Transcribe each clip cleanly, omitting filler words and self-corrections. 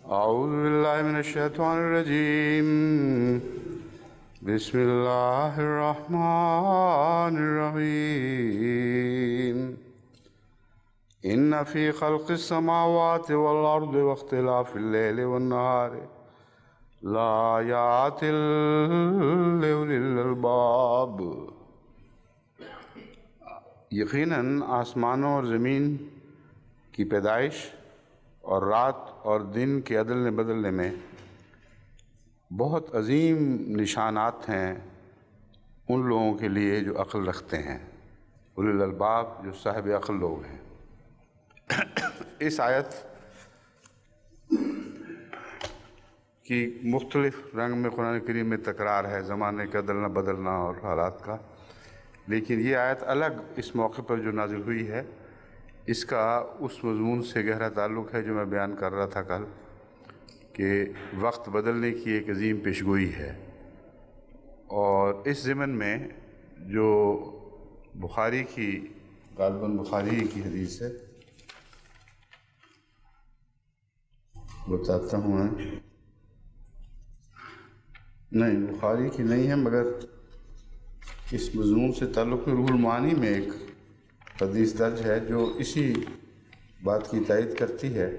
أعوذ بالله من الشيطان الرجيم. بسم الله الرحمن الرحيم. إن في خلق السماوات والأرض واختلاف الليل والنهار لآيات لأولي الألباب. یقیناً آسمانوں اور زمین کی پیدائش اور رات اور دن کے عدل بدلنے میں بہت عظیم نشانات ہیں ان لوگوں کے لیے جو عقل رکھتے ہیں، اولی الالباب، جو صاحب عقل لوگ ہیں۔ اس آیت کی مختلف رنگ میں قرآن کریم میں تکرار ہے، زمانے کا بدلنا بدلنا اور حالات کا، لیکن یہ آیت الگ اس موقع پر جو نازل ہوئی ہے اس کا اس مضمون سے گہرا تعلق ہے جو میں بیان کر رہا تھا کل، کہ وقت بدلنے کی ایک عظیم پیشگوئی ہے۔ اور اس ضمن میں جو بخاری کی، غالباً بخاری کی حدیث ہے، بتاتا ہوں میں، نہیں بخاری کی نہیں ہے، مگر اس مضمون سے تعلق میں روح المعانی میں ایک حدیث درج ہے جو اسی بات کی تائید کرتی ہے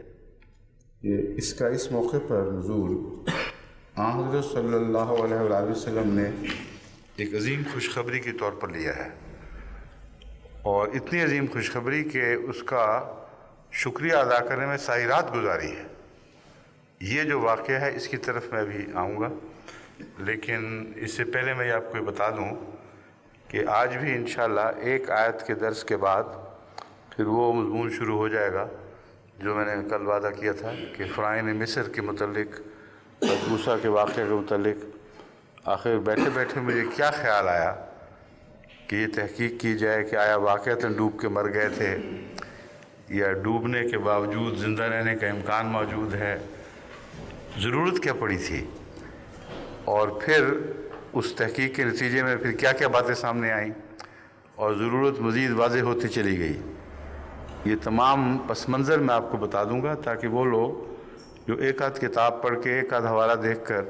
کہ اس کا اس موقع پر نزول حضرت صلی اللہ علیہ وآلہ وسلم نے ایک عظیم خوشخبری کے طور پر لیا ہے، اور اتنی عظیم خوشخبری کہ اس کا شکریہ ادا کرنے میں ساری رات گزاری ہے۔ یہ جو واقعہ ہے اس کی طرف میں بھی آؤں گا، لیکن اس سے پہلے میں آپ کو یہ بتا دوں کہ آج بھی انشاءاللہ ایک آیت کے درس کے بعد پھر وہ مضمون شروع ہو جائے گا جو میں نے کل وعدہ کیا تھا کہ فرعون مصر کے متعلق اور موسیٰ کے واقعے کے متعلق آخر بیٹھے بیٹھے مجھے کیا خیال آیا کہ یہ تحقیق کی جائے کہ آیا واقعتاً ڈوب کے مر گئے تھے یا ڈوبنے کے باوجود زندہ رہنے کا امکان موجود ہے، ضرورت کیا پڑی تھی، اور پھر اس تحقیق کے نتیجے میں پھر کیا کیا باتیں سامنے آئیں اور ضرورت مزید واضح ہوتی چلی گئی۔ یہ تمام پس منظر میں آپ کو بتا دوں گا تاکہ وہ لوگ جو ایک آدھ کتاب پڑھ کے ایک آدھ حوالہ دیکھ کر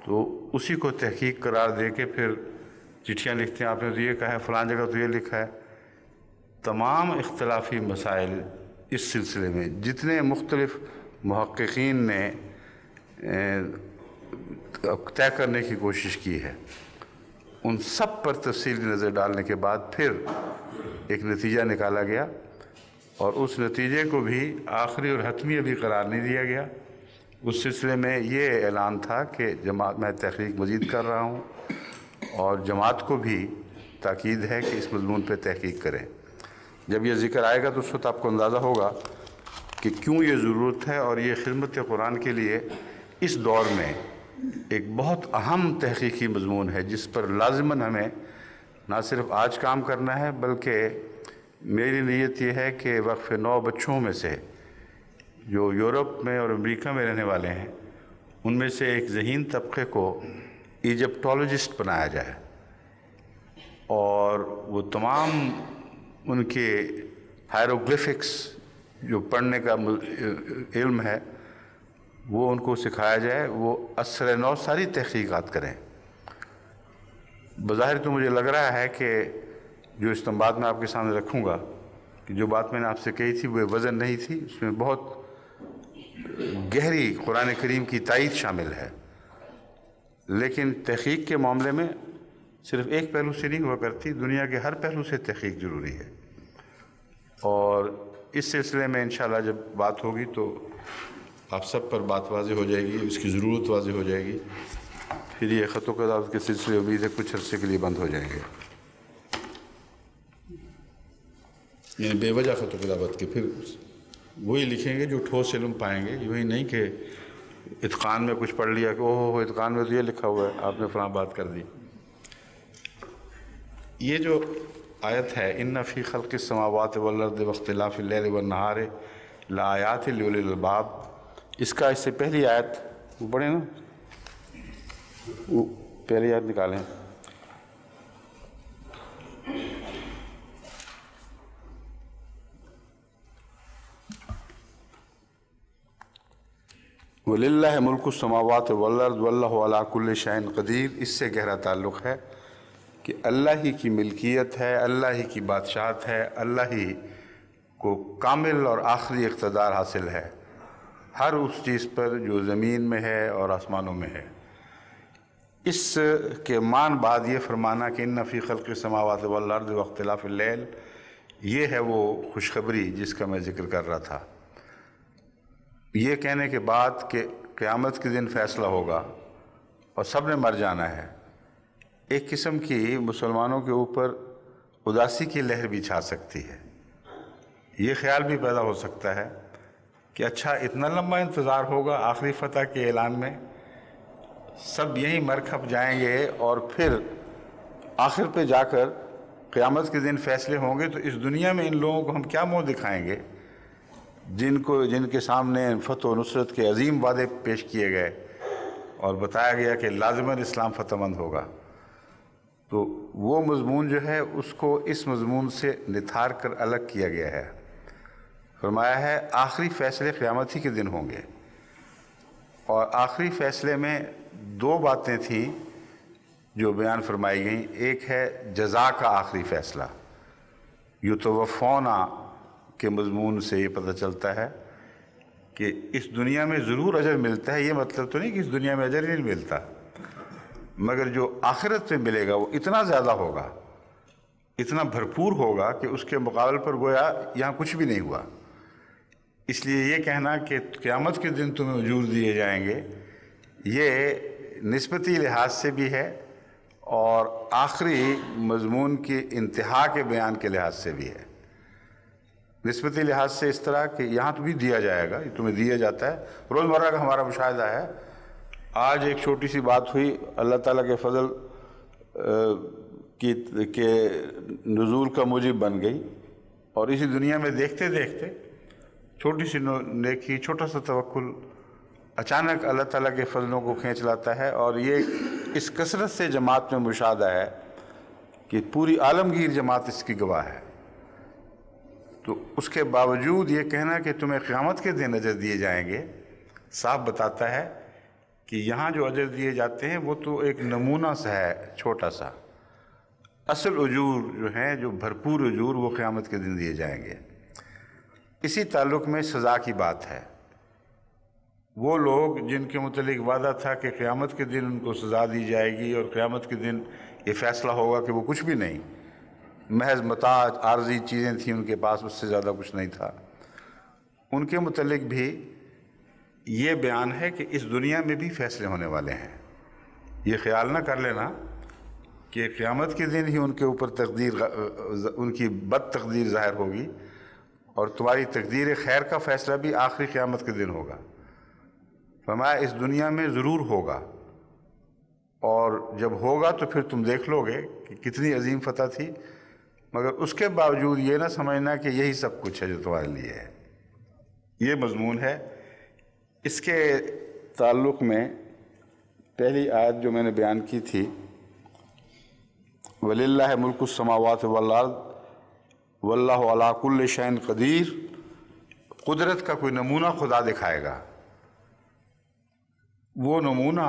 تو اسی کو تحقیق قرار دے کے پھر چٹھیاں لکھتے ہیں، آپ نے تو یہ کہا ہے، فلاں جگہ تو یہ لکھا ہے، تمام اختلافی مسائل اس سلسلے میں جتنے مختلف محققین نے طے کرنے کی کوشش کی ہے، ان سب پر تفصیلی نظر ڈالنے کے بعد پھر ایک نتیجہ نکالا گیا، اور اس نتیجے کو بھی آخری اور حتمی ابھی قرار نہیں دیا گیا۔ اس سلسلے میں یہ اعلان تھا کہ جماعت میں تحقیق مزید کر رہا ہوں، اور جماعت کو بھی تاکید ہے کہ اس مضمون پہ تحقیق کریں۔ جب یہ ذکر آئے گا تو اس وقت آپ کو اندازہ ہوگا کہ کیوں یہ ضرورت ہے، اور یہ خدمت قرآن کے لیے اس دور میں ایک بہت اہم تحقیقی مضمون ہے جس پر لازماً ہمیں نہ صرف آج کام کرنا ہے، بلکہ میری نیت یہ ہے کہ وقف 9 بچوں میں سے جو یورپ میں اور امریکہ میں رہنے والے ہیں ان میں سے ایک ذہین طبقے کو ایجپٹولوجسٹ بنایا جائے، اور وہ تمام ان کے ہائیروگلفکس جو پڑھنے کا علم ہے وہ ان کو سکھایا جائے، وہ عصر نو ساری تحقیقات کریں۔ بظاہر تو مجھے لگ رہا ہے کہ جو استنباط میں آپ کے سامنے رکھوں گا کہ جو بات میں نے آپ سے کہی تھی وہ وزن نہیں تھی، اس میں بہت گہری قرآن کریم کی تائید شامل ہے، لیکن تحقیق کے معاملے میں صرف ایک پہلو سے نہیں ہوا کرتی، دنیا کے ہر پہلو سے تحقیق ضروری ہے۔ اور اس سلسلے میں انشاءاللہ جب بات ہوگی تو آپ سب پر بات واضح ہو جائے گی، اس کی ضرورت واضح ہو جائے گی، پھر یہ خط و کتابت کے سلسلے امید ہے کچھ عرصے کے لیے بند ہو جائیں گے، یعنی بے وجہ خط و کتابت کے پھر وہی لکھیں گے جو ٹھوس علم پائیں گے، یہی نہیں کہ اتقان میں کچھ پڑھ لیا کہ اوہ اتقان میں تو یہ لکھا ہوا ہے، آپ نے فلاں بات کر دی۔ یہ جو آیت ہے ان فی خلق السماوات والارض واختلاف اللیل والنہار لآیات لأولی الالباب، اس کا اس سے پہلی آیت وہ پڑھیں نا، وہ پہلی آیت نکالیں، وَلِلَّهِ مُلْكُ السَّمَاوَاتِ وَالْأَرْضِ وَاللَّهُ عَلَىٰ كُلِّ شَيْءٍ قدیر، اس سے گہرا تعلق ہے کہ اللہ ہی کی ملکیت ہے، اللہ ہی کی بادشاہت ہے، اللہ ہی کو کامل اور آخری اقتدار حاصل ہے ہر اس چیز پر جو زمین میں ہے اور آسمانوں میں ہے۔ اس کے مان بعد یہ فرمانا کہ اِنَّ فِي خَلْقِ السَّمَاوَاتِ وَالْأَرْضِ وَاخْتِلَافِ اللَّيْلِ، یہ ہے وہ خوشخبری جس کا میں ذکر کر رہا تھا۔ یہ کہنے کے بعد کہ قیامت کے دن فیصلہ ہوگا اور سب نے مر جانا ہے، ایک قسم کی مسلمانوں کے اوپر اداسی کی لہر بھی چھا سکتی ہے۔ یہ خیال بھی پیدا ہو سکتا ہے کہ اچھا اتنا لمبا انتظار ہوگا آخری فتح کے اعلان میں، سب یہیں مر کھپ جائیں گے اور پھر آخر پہ جا کر قیامت کے دن فیصلے ہوں گے، تو اس دنیا میں ان لوگوں کو ہم کیا منہ دکھائیں گے جن کے سامنے فتح و نصرت کے عظیم وعدے پیش کیے گئے اور بتایا گیا کہ لازماً اسلام فتح مند ہوگا۔ تو وہ مضمون جو ہے اس کو اس مضمون سے نتھار کر الگ کیا گیا ہے۔ فرمایا ہے آخری فیصلے قیامت ہی کے دن ہوں گے، اور آخری فیصلے میں دو باتیں تھیں جو بیان فرمائی گئیں۔ ایک ہے جزا کا آخری فیصلہ، یتوفونا کے مضمون سے یہ پتہ چلتا ہے کہ اس دنیا میں ضرور اجر ملتا ہے۔ یہ مطلب تو نہیں کہ اس دنیا میں اجر نہیں ملتا، مگر جو آخرت میں ملے گا وہ اتنا زیادہ ہوگا، اتنا بھرپور ہوگا کہ اس کے مقابل پر گویا یہاں کچھ بھی نہیں ہوا۔ اس لیے یہ کہنا کہ قیامت کے دن تمہیں اجور دیے جائیں گے، یہ نسبتی لحاظ سے بھی ہے اور آخری مضمون کی انتہا کے بیان کے لحاظ سے بھی ہے۔ نسبتی لحاظ سے اس طرح کہ یہاں تو بھی دیا جائے گا، یہ تمہیں دیا جاتا ہے۔ روزمرہ کا ہمارا مشاہدہ ہے، آج ایک چھوٹی سی بات ہوئی، اللہ تعالیٰ کے فضل کے نزول کا موجب بن گئی، اور اسی دنیا میں دیکھتے دیکھتے چھوٹی سی نیکی، چھوٹا سا توکل اچانک اللہ تعالیٰ کے فضلوں کو کھینچ لاتا ہے، اور یہ اس کثرت سے جماعت میں مشاہدہ ہے کہ پوری عالمگیر جماعت اس کی گواہ ہے۔ تو اس کے باوجود یہ کہنا کہ تمہیں قیامت کے دن اجر دیے جائیں گے صاف بتاتا ہے کہ یہاں جو اجر دیے جاتے ہیں وہ تو ایک نمونہ سا ہے، چھوٹا سا۔ اصل اجور جو ہیں، جو بھرپور اجور، وہ قیامت کے دن دیے جائیں گے۔ اسی تعلق میں سزا کی بات ہے۔ وہ لوگ جن کے متعلق وعدہ تھا کہ قیامت کے دن ان کو سزا دی جائے گی اور قیامت کے دن یہ فیصلہ ہوگا کہ وہ کچھ بھی نہیں، محض متاع عارضی چیزیں تھیں ان کے پاس، اس سے زیادہ کچھ نہیں تھا، ان کے متعلق بھی یہ بیان ہے کہ اس دنیا میں بھی فیصلے ہونے والے ہیں۔ یہ خیال نہ کر لینا کہ قیامت کے دن ہی ان کے اوپر تقدیر، ان کی بد تقدیر ظاہر ہوگی، اور تمہاری تقدیر خیر کا فیصلہ بھی آخری قیامت کے دن ہوگا۔ فرمایا اس دنیا میں ضرور ہوگا، اور جب ہوگا تو پھر تم دیکھ لو گے کہ کتنی عظیم فتح تھی، مگر اس کے باوجود یہ نہ سمجھنا کہ یہی سب کچھ ہے جو تمہارے لیے ہے۔ یہ مضمون ہے۔ اس کے تعلق میں پہلی آیت جو میں نے بیان کی تھی، وَلِلَّهِ مُلْكُ السَّمَاوَاتِ وَالْأَرْضِ وَاللَّهُ عَلَىٰ كُلِّ شَيْءٍ قدیر، قدرت کا کوئی نمونہ خدا دکھائے گا۔ وہ نمونہ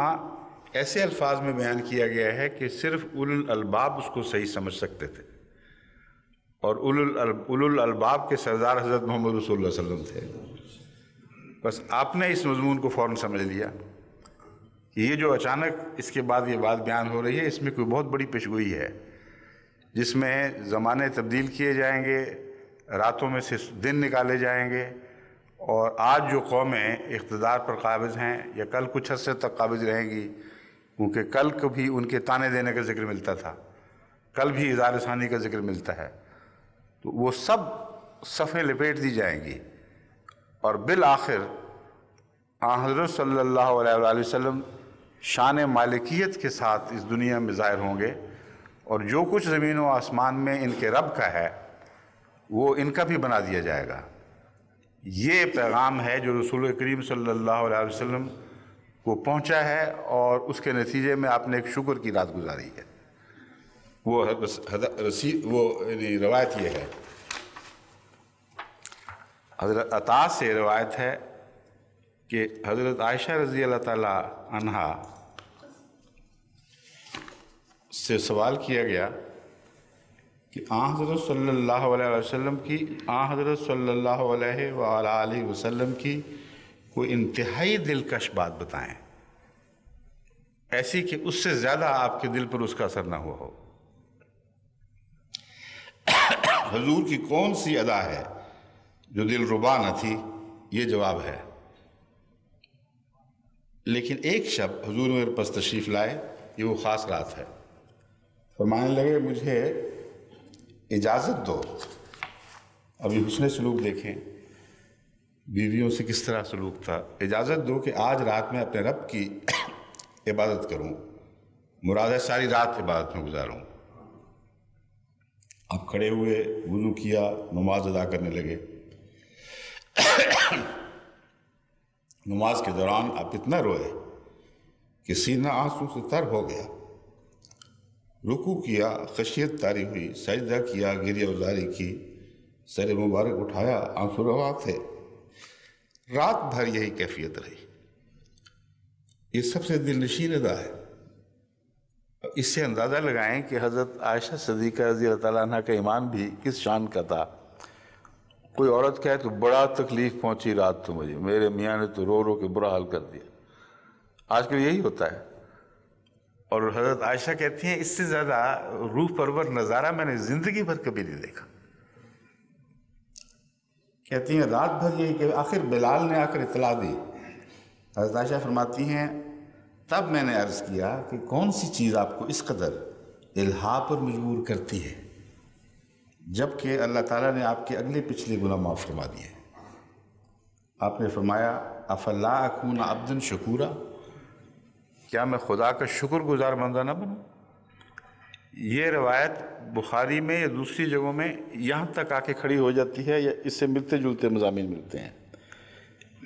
ایسے الفاظ میں بیان کیا گیا ہے کہ صرف اولو الالباب اس کو صحیح سمجھ سکتے تھے، اور اولو الالباب کے سردار حضرت محمد رسول اللہ صلی اللہ علیہ وسلم تھے۔ بس آپ نے اس مضمون کو فوراً سمجھ لیا کہ یہ جو اچانک اس کے بعد یہ بات بیان ہو رہی ہے، اس میں کوئی بہت بڑی پیشگوئی ہے، جس میں زمانے تبدیل کیے جائیں گے، راتوں میں سے دن نکالے جائیں گے، اور آج جو قومیں اقتدار پر قابض ہیں یا کل کچھ عرصے تک قابض رہیں گی، کیونکہ کل کبھی ان کے تانے دینے کا ذکر ملتا تھا، کل بھی اظہار ثانی کا ذکر ملتا ہے، تو وہ سب صفیں لپیٹ دی جائیں گی، اور بالآخر حضرت صلی اللہ علیہ وآلہ وسلم شان مالکیت کے ساتھ اس دنیا میں ظاہر ہوں گے، اور جو کچھ زمین و آسمان میں ان کے رب کا ہے وہ ان کا بھی بنا دیا جائے گا۔ یہ پیغام ہے جو رسول کریم صلی اللہ علیہ وسلم کو پہنچا ہے، اور اس کے نتیجے میں آپ نے ایک شکر کی رات گزاری ہے۔ وہ یعنی روایت یہ ہے، حضرت عطا سے روایت ہے کہ حضرت عائشہ رضی اللہ تعالیٰ عنہا سے سوال کیا گیا کہ حضرت صلی اللہ علیہ وسلم کی حضرت صلی اللہ علیہ وآلہ وسلم کی کوئی انتہائی دلکش بات بتائیں، ایسی کہ اس سے زیادہ آپ کے دل پر اس کا اثر نہ ہوا ہو۔ حضور کی کون سی ادا ہے جو دل ربا نہ تھی؟ یہ جواب ہے۔ لیکن ایک شب حضور میرے پاس تشریف لائے، یہ وہ خاص رات ہے، فرمانے لگے مجھے اجازت دو، ابھی حسن سلوک دیکھیں، بیویوں سے کس طرح سلوک تھا، اجازت دو کہ آج رات میں اپنے رب کی عبادت کروں، مراد ہے ساری رات عبادت میں گزاروں۔ آپ کھڑے ہوئے، وضو کیا، نماز ادا کرنے لگے۔ نماز کے دوران آپ اتنا روئے کہ سینہ آنسوں سے تر ہو گیا، رکوع کیا، خشیت طاری ہوئی، سجدہ کیا، گریہ وزاری کی، سر مبارک اٹھایا، آنسو روا تھے۔ رات بھر یہی کیفیت رہی۔ یہ سب سے دل نشین ادا ہے۔ اس سے اندازہ لگائیں کہ حضرت عائشہ صدیقہ رضی اللہ تعالیٰ عنہ کا ایمان بھی کس شان کا تھا۔ کوئی عورت کہے تو بڑا تکلیف پہنچی رات تو مجھے، میرے میاں نے تو رو رو کے برا حال کر دیا۔ آج کل یہی ہوتا ہے۔ اور حضرت عائشہ کہتی ہیں اس سے زیادہ روح پرور نظارہ میں نے زندگی بھر کبھی نہیں دیکھا۔ کہتی ہیں رات بھر یہی کہ آخر بلال نے آ کر اطلاع دی۔ حضرت عائشہ فرماتی ہیں تب میں نے عرض کیا کہ کون سی چیز آپ کو اس قدر الہا پر مجبور کرتی ہے، جبکہ اللہ تعالیٰ نے آپ کے اگلے پچھلے گناہ معاف فرما دیے۔ آپ نے فرمایا افلا اکون عبدا شکورا، کیا میں خدا کا شکر گزار بندہ نہ بنوں؟ یہ روایت بخاری میں یا دوسری جگہوں میں یہاں تک آ کے کھڑی ہو جاتی ہے، یا اس سے ملتے جلتے مضامین ملتے ہیں،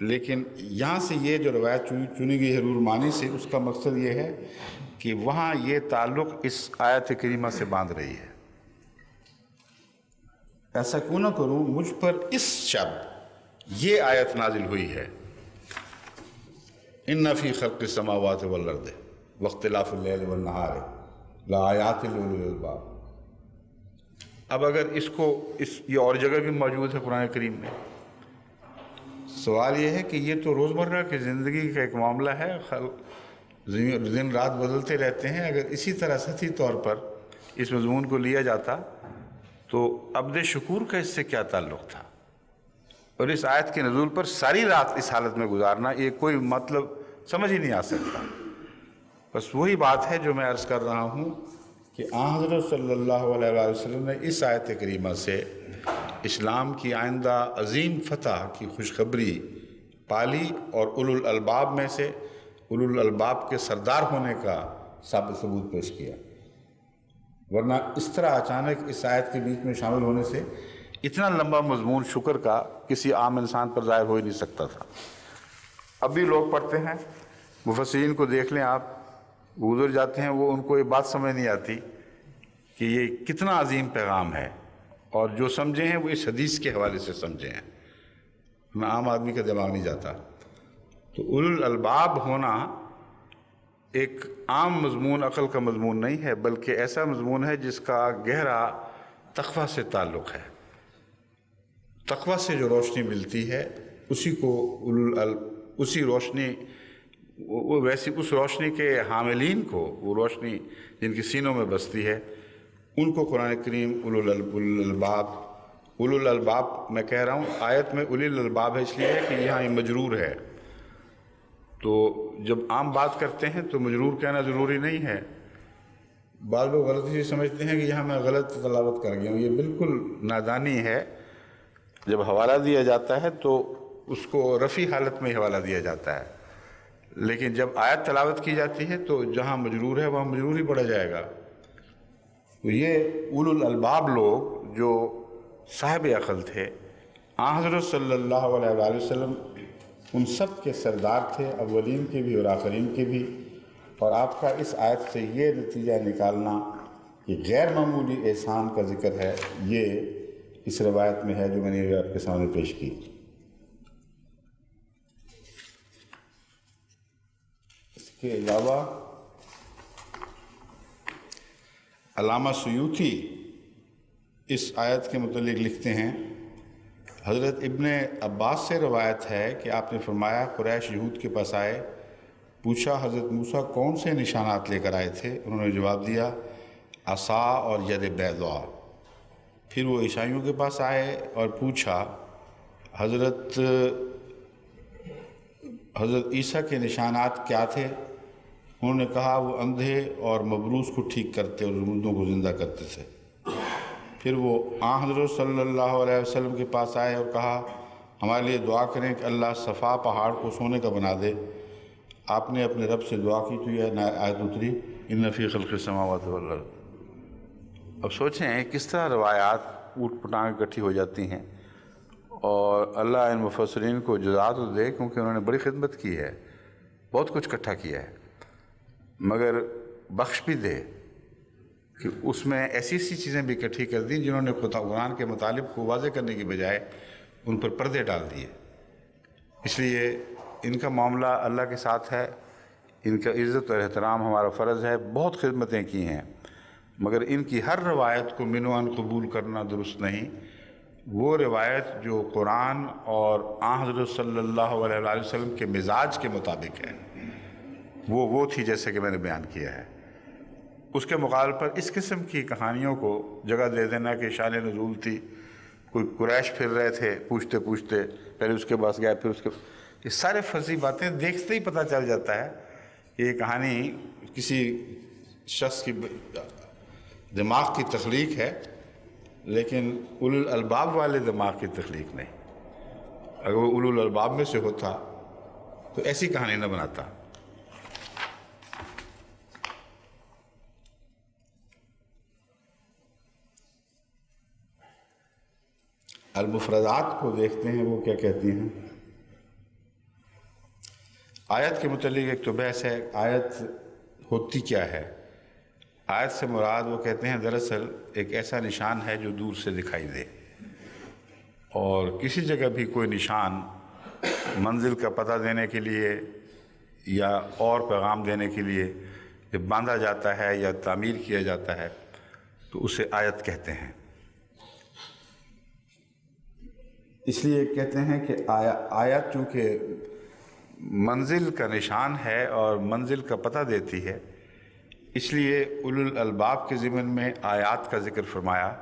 لیکن یہاں سے یہ جو روایت چنی گئی ہے روح المعانی سے، اس کا مقصد یہ ہے کہ وہاں یہ تعلق اس آیت کریمہ سے باندھ رہی ہے۔ ایسا کیوں نہ کروں مجھ پر اس شب یہ آیت نازل ہوئی ہے، ان فی خلق السماوات والارض واختلاف اللیل والنہار لآیات لأولی الالباب۔ اب اگر اس کو یہ اور جگہ بھی موجود ہے قرآن کریم میں، سوال یہ ہے کہ یہ تو روزمرہ کی زندگی کا ایک معاملہ ہے، دن رات بدلتے رہتے ہیں۔ اگر اسی طرح سطحی طور پر اس مضمون کو لیا جاتا تو عبد شکور کا اس سے کیا تعلق تھا؟ اور اس آیت کے نزول پر ساری رات اس حالت میں گزارنا، یہ کوئی مطلب سمجھ ہی نہیں آ سکتا۔ بس وہی بات ہے جو میں عرض کر رہا ہوں کہ حضرت صلی اللہ علیہ وسلم نے اس آیت کریمہ سے اسلام کی آئندہ عظیم فتح کی خوشخبری پالی، اور اولو الالباب میں سے اولو الالباب کے سردار ہونے کا ثبوت پیش کیا۔ ورنہ اس طرح اچانک اس آیت کے بیچ میں شامل ہونے سے اتنا لمبا مضمون شکر کا کسی عام انسان پر ظاہر ہو ہی نہیں سکتا تھا۔ اب بھی لوگ پڑھتے ہیں، مفسرین کو دیکھ لیں آپ، گزر جاتے ہیں، وہ ان کو یہ بات سمجھ نہیں آتی کہ یہ کتنا عظیم پیغام ہے، اور جو سمجھے ہیں وہ اس حدیث کے حوالے سے سمجھے ہیں، میں عام آدمی کا دماغ نہیں جاتا۔ تو اولو الالباب ہونا ایک عام مضمون، عقل کا مضمون نہیں ہے، بلکہ ایسا مضمون ہے جس کا گہرا تقویٰ سے تعلق ہے۔ تقویٰ سے جو روشنی ملتی ہے اسی کو اسی روشنی، اس روشنی کے حاملین کو، وہ روشنی جن کے سینوں میں بستی ہے، ان کو قرآن کریم اولو الالباب میں کہہ رہا ہوں، آیت میں اولی الالباب ہے اس لیے ہے کہ یہاں یہ مجرور ہے، تو جب عام بات کرتے ہیں تو مجرور کہنا ضروری نہیں ہے۔ بعض لوگ غلطی سے سمجھتے ہیں کہ یہاں میں غلط تلاوت کر گیا ہوں، یہ بالکل نادانی ہے۔ جب حوالہ دیا جاتا ہے تو اس کو رفع حالت میں حوالہ دیا جاتا ہے، لیکن جب آیت تلاوت کی جاتی ہے تو جہاں مجرور ہے وہاں مجرور ہی پڑا جائے گا۔ تو یہ اولو الالباب لوگ جو صاحب عقل تھے، حضرت صلی اللہ علیہ وآلہ وسلم ان سب کے سردار تھے، اولین کے بھی اور آخرین کے بھی۔ اور آپ کا اس آیت سے یہ نتیجہ نکالنا کہ غیر معمولی احسان کا ذکر ہے، یہ اس روایت میں ہے جو میں نے آپ کے سامنے پیش کی۔ کے علاوہ علامہ سیوطی اس آیت کے متعلق لکھتے ہیں، حضرت ابن عباس سے روایت ہے کہ آپ نے فرمایا قریش یہود کے پاس آئے، پوچھا حضرت موسیٰ کون سے نشانات لے کر آئے تھے؟ انہوں نے جواب دیا عصا اور ید بیضاء۔ پھر وہ عیسائیوں کے پاس آئے اور پوچھا حضرت عیسیٰ کے نشانات کیا تھے؟ انہوں نے کہا وہ اندھے اور مبروس کو ٹھیک کرتے اور مردوں کو زندہ کرتے تھے۔ پھر وہ حضرت صلی اللہ علیہ وسلم کے پاس آئے اور کہا ہمارے لیے دعا کریں کہ اللہ صفا پہاڑ کو سونے کا بنا دے۔ آپ نے اپنے رب سے دعا کی تو یہ آیت اتری ان فی خلق السماوات والارض۔ اب سوچیں کس طرح روایات اوٹ پٹانگ اکٹھی ہو جاتی ہیں، اور اللہ ان مفسرین کو جزا تو دے کیونکہ انہوں نے بڑی خدمت کی ہے، بہت کچھ اکٹھا کیا ہے، مگر بخش بھی دے کہ اس میں ایسی ایسی چیزیں بھی اکٹھی کر دیں جنہوں نے قرآن کے مطالب کو واضح کرنے کی بجائے ان پر پردے ڈال دیے۔ اس لیے ان کا معاملہ اللہ کے ساتھ ہے، ان کا عزت اور احترام ہمارا فرض ہے۔ بہت خدمتیں کی ہیں، مگر ان کی ہر روایت کو منوان قبول کرنا درست نہیں۔ وہ روایت جو قرآن اور حضرت صلی اللہ علیہ وسلم کے مزاج کے مطابق ہے وہ تھی جیسے کہ میں نے بیان کیا ہے۔ اس کے مقابل پر اس قسم کی کہانیوں کو جگہ دے دینا کہ شان نزول تھی، کوئی قریش پھر رہے تھے پوچھتے پوچھتے، پہلے اس کے پاس گئے پھر اس کے، یہ سارے فرضی باتیں دیکھتے ہی پتہ چل جاتا ہے کہ یہ کہانی کسی شخص کی دماغ کی تخلیق ہے، لیکن اولو الالباب والے دماغ کی تخلیق نہیں۔ اگر وہ اولو الالباب میں سے ہوتا تو ایسی کہانی نہ بناتا۔ المفردات کو دیکھتے ہیں وہ کیا کہتی ہیں۔ آیت کے متعلق ایک تو بحث ہے، آیت ہوتی کیا ہے؟ آیت سے مراد وہ کہتے ہیں دراصل ایک ایسا نشان ہے جو دور سے دکھائی دے، اور کسی جگہ بھی کوئی نشان منزل کا پتہ دینے کے لیے یا اور پیغام دینے کے لیے جب باندھا جاتا ہے یا تعمیر کیا جاتا ہے تو اسے آیت کہتے ہیں۔ اس لیے کہتے ہیں کہ آیت چونکہ منزل کا نشان ہے اور منزل کا پتہ دیتی ہے، اس لیے اولو الالباب کے ضمن میں آیات کا ذکر فرمایا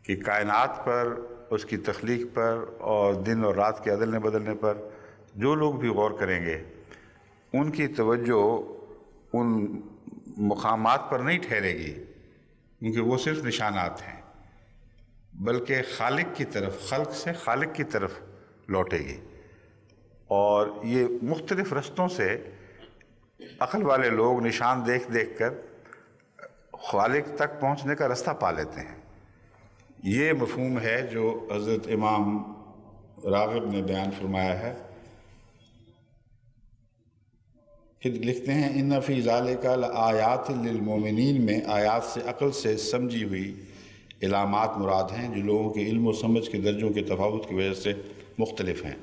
کہ کائنات پر، اس کی تخلیق پر اور دن اور رات کے عدلنے بدلنے پر جو لوگ بھی غور کریں گے ان کی توجہ ان مقامات پر نہیں ٹھہرے گی کیونکہ وہ صرف نشانات ہیں، بلکہ خالق کی طرف، خلق سے خالق کی طرف لوٹے گی، اور یہ مختلف رستوں سے عقل والے لوگ نشان دیکھ دیکھ کر خالق تک پہنچنے کا رستہ پا لیتے ہیں۔ یہ مفہوم ہے جو حضرت امام راغب نے بیان فرمایا ہے۔ پھر لکھتے ہیں ان فی ذالک لآیات للمومنین میں آیات سے عقل سے سمجھی ہوئی علامات مراد ہیں جو لوگوں کے علم و سمجھ کے درجوں کے تفاوت کی وجہ سے مختلف ہیں۔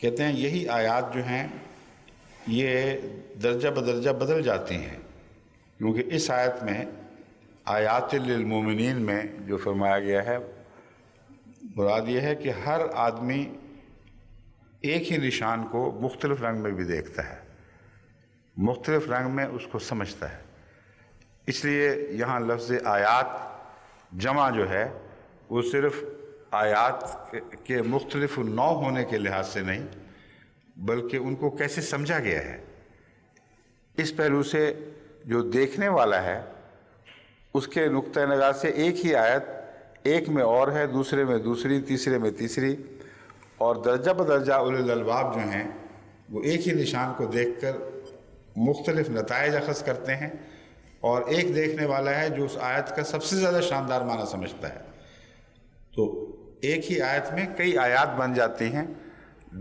کہتے ہیں یہی آیات جو ہیں یہ درجہ بدرجہ بدل جاتی ہیں، کیونکہ اس آیت میں آیات للمومنین میں جو فرمایا گیا ہے مراد یہ ہے کہ ہر آدمی ایک ہی نشان کو مختلف رنگ میں بھی دیکھتا ہے، مختلف رنگ میں اس کو سمجھتا ہے۔ اس لیے یہاں لفظ آیات جمع جو ہے وہ صرف آیات کے مختلف نوع ہونے کے لحاظ سے نہیں بلکہ ان کو کیسے سمجھا گیا ہے، اس پہلو سے جو دیکھنے والا ہے اس کے نقطہ نگاہ سے ایک ہی آیت ایک میں اور ہے، دوسرے میں دوسری، تیسرے میں تیسری، اور درجہ بدرجہ اولو الالباب جو ہیں وہ ایک ہی نشان کو دیکھ کر مختلف نتائج اخذ کرتے ہیں، اور ایک دیکھنے والا ہے جو اس آیت کا سب سے زیادہ شاندار معنی سمجھتا ہے۔ تو ایک ہی آیت میں کئی آیات بن جاتی ہیں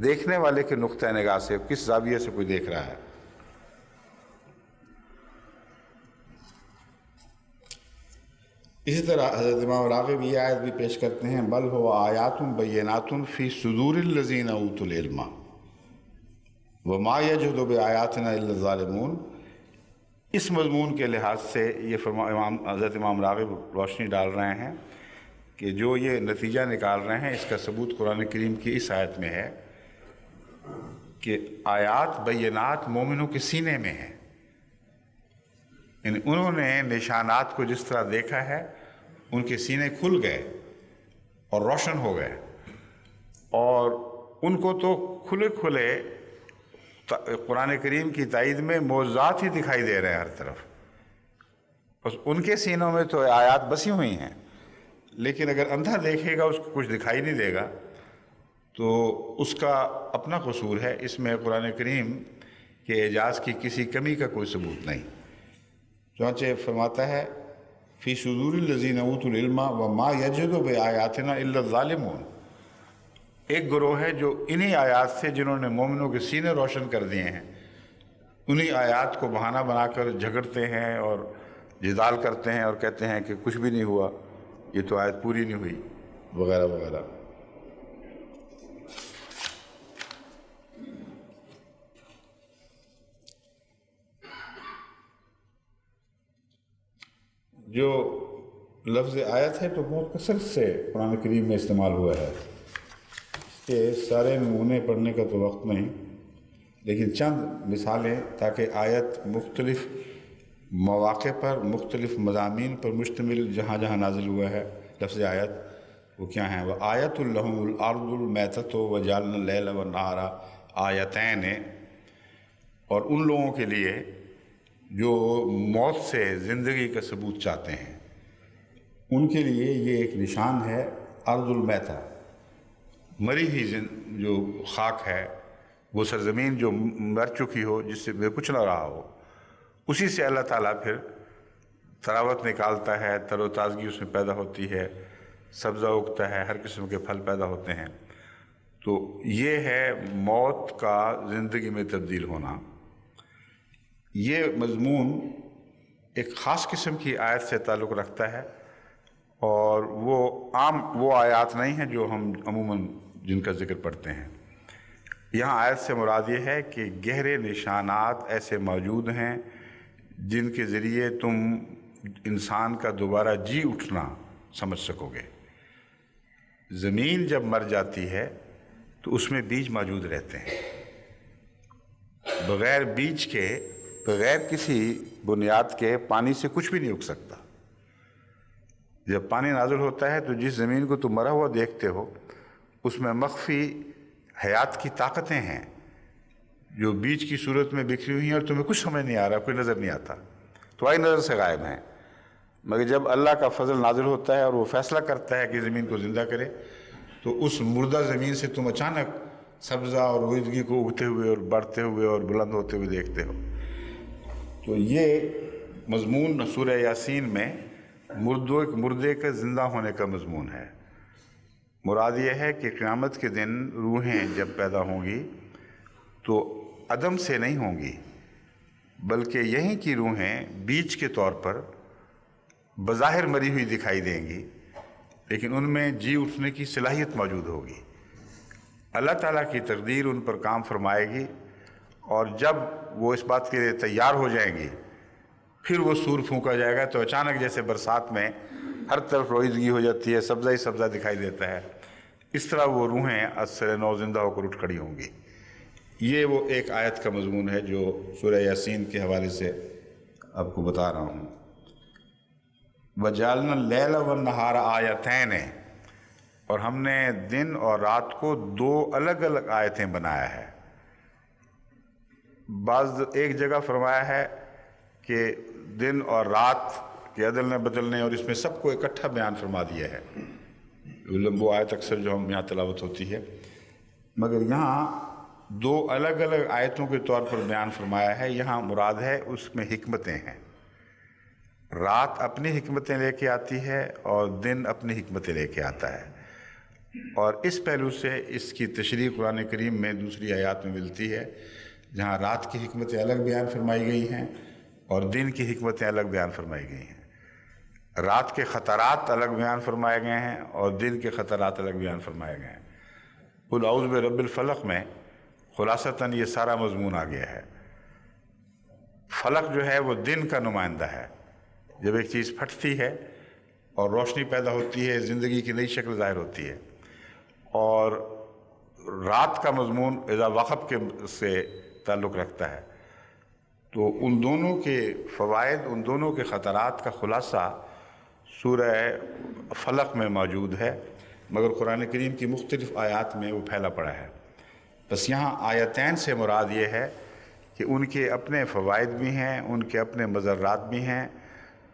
دیکھنے والے کے نقطہ نگاہ سے، کس زاویے سے کوئی دیکھ رہا ہے۔ اسی طرح حضرت امام راغب یہ آیت بھی پیش کرتے ہیں بل هو آیات بینات فی صدور الذین اوتوا العلم، وما یجحد بآیاتنا الا الظالمون، اس مضمون کے لحاظ سے یہ حضرت امام راغب روشنی ڈال رہے ہیں کہ جو یہ نتیجہ نکال رہے ہیں اس کا ثبوت قرآن کریم کی اس آیت میں ہے کہ آیات بینات مومنوں کے سینے میں ہیں، یعنی انہوں نے نشانات کو جس طرح دیکھا ہے ان کے سینے کھل گئے اور روشن ہو گئے، اور ان کو تو کھلے کھلے قرآن کریم کی تائید میں معجزات ہی دکھائی دے رہے ہیں ہر طرف، بس ان کے سینوں میں تو آیات بسی ہوئی ہیں، لیکن اگر اندھا دیکھے گا اس کو کچھ دکھائی نہیں دے گا تو اس کا اپنا قصور ہے، اس میں قرآن کریم کے اعجاز کی کسی کمی کا کوئی ثبوت نہیں۔ چنانچہ فرماتا ہے فی صدور الذین اوتوا العلم وما یجحد بآیاتنا الا الظالمون، ایک گروہ ہے جو انہی آیات سے جنہوں نے مومنوں کے سینے روشن کر دیے ہیں، انہی آیات کو بہانہ بنا کر جھگڑتے ہیں اور جدال کرتے ہیں اور کہتے ہیں کہ کچھ بھی نہیں ہوا، یہ تو آیت پوری نہیں ہوئی، وغیرہ وغیرہ۔ جو لفظ آیت ہے تو بہت کثرت سے قرآن کریم میں استعمال ہوا ہے، اس کے سارے نمونے پڑھنے کا تو وقت نہیں، لیکن چند مثالیں تاکہ آیت مختلف مواقع پر مختلف مضامین پر مشتمل جہاں جہاں نازل ہوا ہے لفظ آیت وہ کیا ہیں۔ وَآیَةٌ لَهُمُ الْأَرْضُ الْمَيْتَةُ وَجَعَلْنَا اللَّيْلَ وَالنَّهَارَ آیتین، اور ان لوگوں کے لیے جو موت سے زندگی کا ثبوت چاہتے ہیں ان کے لیے یہ ایک نشان ہے، ارض المیتہ، مری ہوئی جو خاک ہے، وہ سرزمین جو مر چکی ہو، جس سے کچھ نہ رہا ہو، اسی سے اللہ تعالیٰ پھر تراوت نکالتا ہے، تر و تازگی اس میں پیدا ہوتی ہے، سبزہ اگتا ہے، ہر قسم کے پھل پیدا ہوتے ہیں۔ تو یہ ہے موت کا زندگی میں تبدیل ہونا۔ یہ مضمون ایک خاص قسم کی آیت سے تعلق رکھتا ہے، اور وہ آیات نہیں ہیں جو ہم عموماً جن کا ذکر پڑھتے ہیں۔ یہاں آیت سے مراد یہ ہے کہ گہرے نشانات ایسے موجود ہیں جن کے ذریعے تم انسان کا دوبارہ جی اٹھنا سمجھ سکو گے۔ زمین جب مر جاتی ہے تو اس میں بیج موجود رہتے ہیں، بغیر بیج کے، بغیر کسی بنیاد کے پانی سے کچھ بھی نہیں اگ سکتا۔ جب پانی نازل ہوتا ہے تو جس زمین کو تم مرا ہوا دیکھتے ہو اس میں مخفی حیات کی طاقتیں ہیں جو بیج کی صورت میں بکھری ہوئی ہیں، اور تمہیں کچھ سمجھ نہیں آ رہا، کوئی نظر نہیں آتا، تمہاری نظر سے غائب ہیں، مگر جب اللہ کا فضل نازل ہوتا ہے اور وہ فیصلہ کرتا ہے کہ زمین کو زندہ کرے تو اس مردہ زمین سے تم اچانک سبزہ اور رویدگی کو اگتے ہوئے اور بڑھتے ہوئے اور بلند ہوتے ہوئے دیکھتے ہو۔ تو یہ مضمون سورہ یاسین میں مردے کے زندہ ہونے کا مضمون ہے۔ مراد یہ ہے کہ قیامت کے دن روحیں جب پیدا ہوں گی تو عدم سے نہیں ہوں گی، بلکہ یہیں کی روحیں بیج کے طور پر بظاہر مری ہوئی دکھائی دیں گی، لیکن ان میں جی اٹھنے کی صلاحیت موجود ہوگی۔ اللہ تعالیٰ کی تقدیر ان پر کام فرمائے گی، اور جب وہ اس بات کے لیے تیار ہو جائیں گی پھر وہ سور پھونکا جائے گا تو اچانک جیسے برسات میں ہر طرف رویدگی ہو جاتی ہے، سبزہ ہی سبزہ دکھائی دیتا ہے، اس طرح وہ روحیں از نو زندہ ہو کر اٹھ کھڑی ہوں گی۔ یہ وہ ایک آیت کا مضمون ہے جو سورہ یاسین کے حوالے سے آپ کو بتا رہا ہوں۔ وَجَعَلْنَا اللَّيْلَ وَالنَّهَارَ آیتین، اور ہم نے دن اور رات کو دو الگ الگ آیتیں بنایا ہے۔ بعض ایک جگہ فرمایا ہے کہ دن اور رات کے عدلنے بدلنے، اور اس میں سب کو اکٹھا بیان فرما دیا ہے، وہ آیت اکثر جو ہم یہاں تلاوت ہوتی ہے، مگر یہاں دو الگ الگ آیتوں کے طور پر بیان فرمایا ہے۔ یہاں مراد ہے اس میں حکمتیں ہیں، رات اپنی حکمتیں لے کے آتی ہے اور دن اپنی حکمتیں لے کے آتا ہے، اور اس پہلو سے اس کی تشریح قرآن کریم میں دوسری آیات میں ملتی ہے جہاں رات کی حکمتیں الگ بیان فرمائی گئی ہیں اور دن کی حکمتیں الگ بیان فرمائی گئی ہیں۔ رات کے خطرات الگ بیان فرمائے گئے ہیں اور دن کے خطرات الگ بیان فرمائے گئے ہیں۔ قل اعوذ برب الفلق میں خلاصتاً یہ سارا مضمون آ گیا ہے۔ فلق جو ہے وہ دن کا نمائندہ ہے۔ جب ایک چیز پھٹتی ہے اور روشنی پیدا ہوتی ہے، زندگی کی نئی شکل ظاہر ہوتی ہے، اور رات کا مضمون اذا وقب کے سے تعلق رکھتا ہے، تو ان دونوں کے فوائد، ان دونوں کے خطرات کا خلاصہ سورہ فلق میں موجود ہے، مگر قرآن کریم کی مختلف آیات میں وہ پھیلا پڑا ہے۔ بس یہاں آیتین سے مراد یہ ہے کہ ان کے اپنے فوائد بھی ہیں، ان کے اپنے مضرات بھی ہیں۔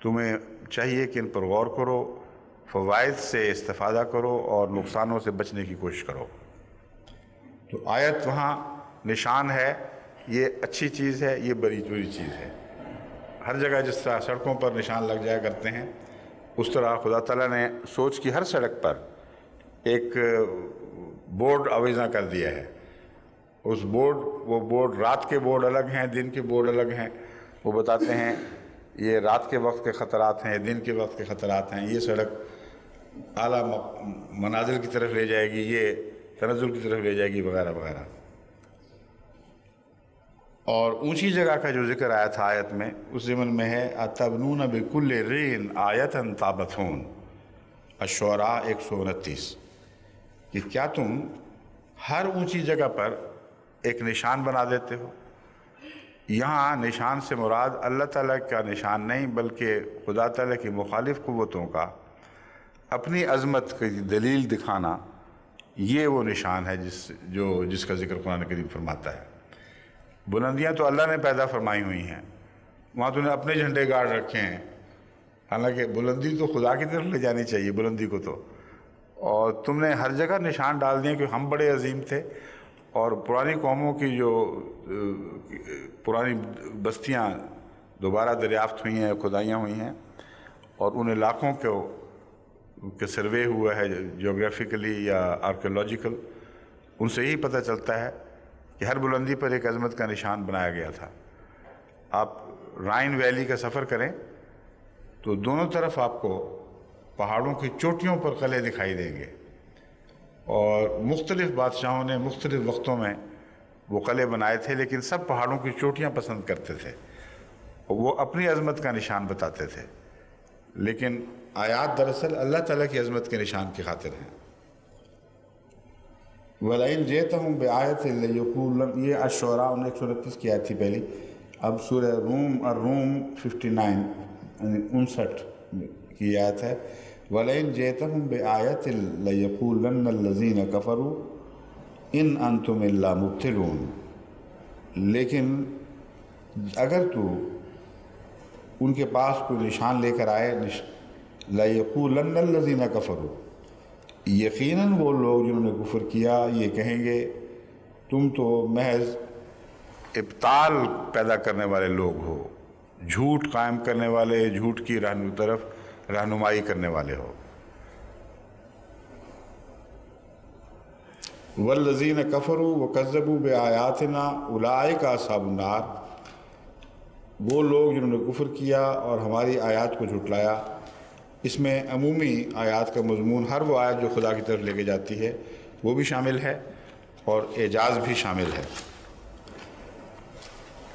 تمہیں چاہیے کہ ان پر غور کرو، فوائد سے استفادہ کرو اور نقصانوں سے بچنے کی کوشش کرو۔ تو آیت وہاں نشان ہے، یہ اچھی چیز ہے، یہ بری چیز ہے۔ ہر جگہ جس طرح سڑکوں پر نشان لگ جایا کرتے ہیں، اس طرح خدا تعالیٰ نے سوچ کی ہر سڑک پر ایک بورڈ آویزاں کر دیا ہے۔ وہ بورڈ رات کے بورڈ الگ ہیں، دن کے بورڈ الگ ہیں۔ وہ بتاتے ہیں یہ رات کے وقت کے خطرات ہیں، دن کے وقت کے خطرات ہیں، یہ سڑک اعلیٰ منازل کی طرف لے جائے گی، یہ تنزل کی طرف لے جائے گی، وغیرہ وغیرہ۔ اور اونچی جگہ کا جو ذکر آیا تھا آیت میں، اس ضمن میں ہے اتبنون بکل رین آیۃ تعبثون، الشعراء 129، کہ کیا تم ہر اونچی جگہ پر ایک نشان بنا دیتے ہو۔ یہاں نشان سے مراد اللہ تعالیٰ کا نشان نہیں، بلکہ خدا تعالیٰ کی مخالف قوتوں کا اپنی عظمت کی دلیل دکھانا، یہ وہ نشان ہے جس کا ذکر قرآن کریم فرماتا ہے۔ بلندیاں تو اللہ نے پیدا فرمائی ہوئی ہیں، وہاں تو نے اپنے جھنڈے گاڑ رکھے ہیں، حالانکہ بلندی تو خدا کی طرف لے جانی چاہیے بلندی کو تو، اور تم نے ہر جگہ نشان ڈال دیے کہ ہم بڑے عظیم تھے۔ اور پرانی قوموں کی جو پرانی بستیاں دوبارہ دریافت ہوئی ہیں، کھدائیاں ہوئی ہیں، اور ان علاقوں کے سروے ہوا ہے جیوگرافیکلی یا آرکیولوجیکل، ان سے ہی پتہ چلتا ہے کہ ہر بلندی پر ایک عظمت کا نشان بنایا گیا تھا۔ آپ رائن ویلی کا سفر کریں تو دونوں طرف آپ کو پہاڑوں کی چوٹیوں پر قلعے دکھائی دیں گے، اور مختلف بادشاہوں نے مختلف وقتوں میں وہ قلعے بنائے تھے، لیکن سب پہاڑوں کی چوٹیاں پسند کرتے تھے، وہ اپنی عظمت کا نشان بتاتے تھے، لیکن آیات دراصل اللہ تعالیٰ کی عظمت کے نشان کی خاطر ہیں۔ وَلَئِنْ جِئْتَهُمْ بِآیَةٍ لَيَقُولُنَّ، یہ الشعراء 129 کی آیت تھی پہلی۔ اب سورہ الروم 59 کی آیت ہے، وَلَئِنْ جِئْتَهُمْ بِآیَةٍ لَيَقُولَنَّ الَّذِينَ كَفَرُوا إِنْ أَنْتُمْ إِلَّا مُبْطِلُونَ، لیکن اگر تو ان کے پاس کوئی نشان لے کر آئے، لَيَقُولَنَّ الَّذِينَ كَفَرُوا، یقیناً وہ لوگ جنہوں نے کفر کیا یہ کہیں گے تم تو محض ابطال پیدا کرنے والے لوگ ہو، جھوٹ قائم کرنے والے، جھوٹ کی طرف رہنمائی کرنے والے ہو۔ وَالَّذِينَ كَفَرُوا وَكَذَّبُوا بِآيَاتِنَا أُولَئِكَ أَصْحَابُ النَّارِ، وہ لوگ جنہوں نے کفر کیا اور ہماری آیات کو جھٹلایا۔ اس میں عمومی آیات کا مضمون ہر وہ آیت جو خدا کی طرف لے کے جاتی ہے وہ بھی شامل ہے، اور اعجاز بھی شامل ہے۔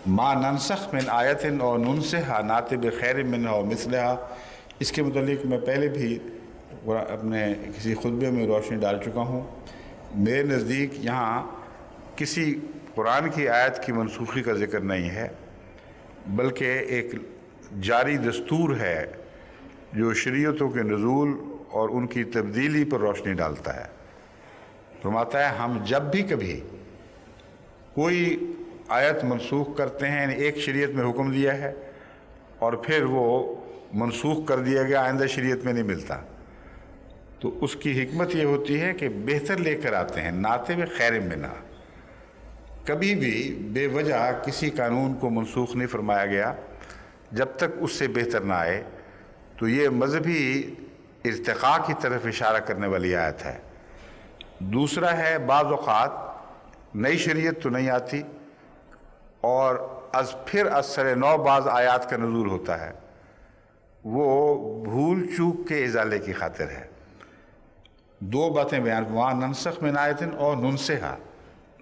ما ننسخ من آیت اور ننسخھا نأتی بخیر منھا اور مثلھا، اس کے متعلق میں پہلے بھی اپنے کسی خطبے میں روشنی ڈال چکا ہوں۔ میرے نزدیک یہاں کسی قرآن کی آیت کی منسوخی کا ذکر نہیں ہے، بلکہ ایک جاری دستور ہے جو شریعتوں کے نزول اور ان کی تبدیلی پر روشنی ڈالتا ہے۔ فرماتا ہے ہم جب بھی کبھی کوئی آیت منسوخ کرتے ہیں، یعنی ایک شریعت میں حکم دیا ہے اور پھر وہ منسوخ کر دیا گیا، آئندہ شریعت میں نہیں ملتا، تو اس کی حکمت یہ ہوتی ہے کہ بہتر لے کر آتے ہیں، ناطے بخیر منھا۔ کبھی بھی بے وجہ کسی قانون کو منسوخ نہیں فرمایا گیا جب تک اس سے بہتر نہ آئے، تو یہ مذہبی ارتقاء کی طرف اشارہ کرنے والی آیت ہے۔ دوسرا ہے بعض اوقات نئی شریعت تو نہیں آتی اور پھر از سر نو بعض آیات کا نزول ہوتا ہے، وہ بھول چوک کے ازالے کی خاطر ہے۔ دو باتیں بیان، وہاں ننسخ من آیت اور ننسخھا،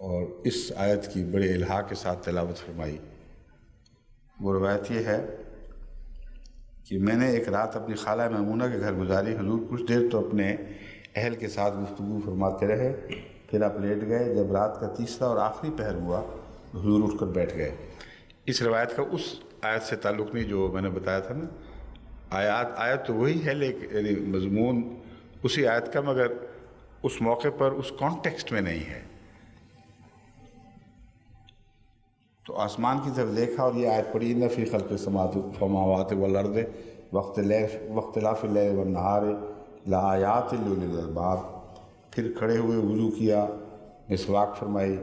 اور اس آیت کی بڑے الہا کے ساتھ تلاوت فرمائی۔ وہ روایت یہ ہے کہ میں نے ایک رات اپنی خالہ میمونہ کے گھر گزاری۔ حضور کچھ دیر تو اپنے اہل کے ساتھ گفتگو فرماتے رہے، پھر آپ لیٹ گئے۔ جب رات کا تیسرا اور آخری پہر ہوا حضور اٹھ کر بیٹھ گئے۔ اس روایت کا اس آیت سے تعلق نہیں جو میں نے بتایا تھا نا، آیت تو وہی ہے لیکن یعنی مضمون اسی آیت کا، مگر اس موقع پر اس کانٹیکسٹ میں نہیں ہے۔ تو آسمان کی طرف دیکھا اور یہ آیت پڑھی، اِنَّ فِي خَلْقِ السَّمَاوَاتِ وَالْأَرْضِ وَاخْتِلَافِ اللَّيْلِ وَالنَّهَارِ لَآيَاتٍ لِأُولِي الْأَلْبَابِ۔ پھر کھڑے ہوئے وضو کیا، مسواک فرمائی،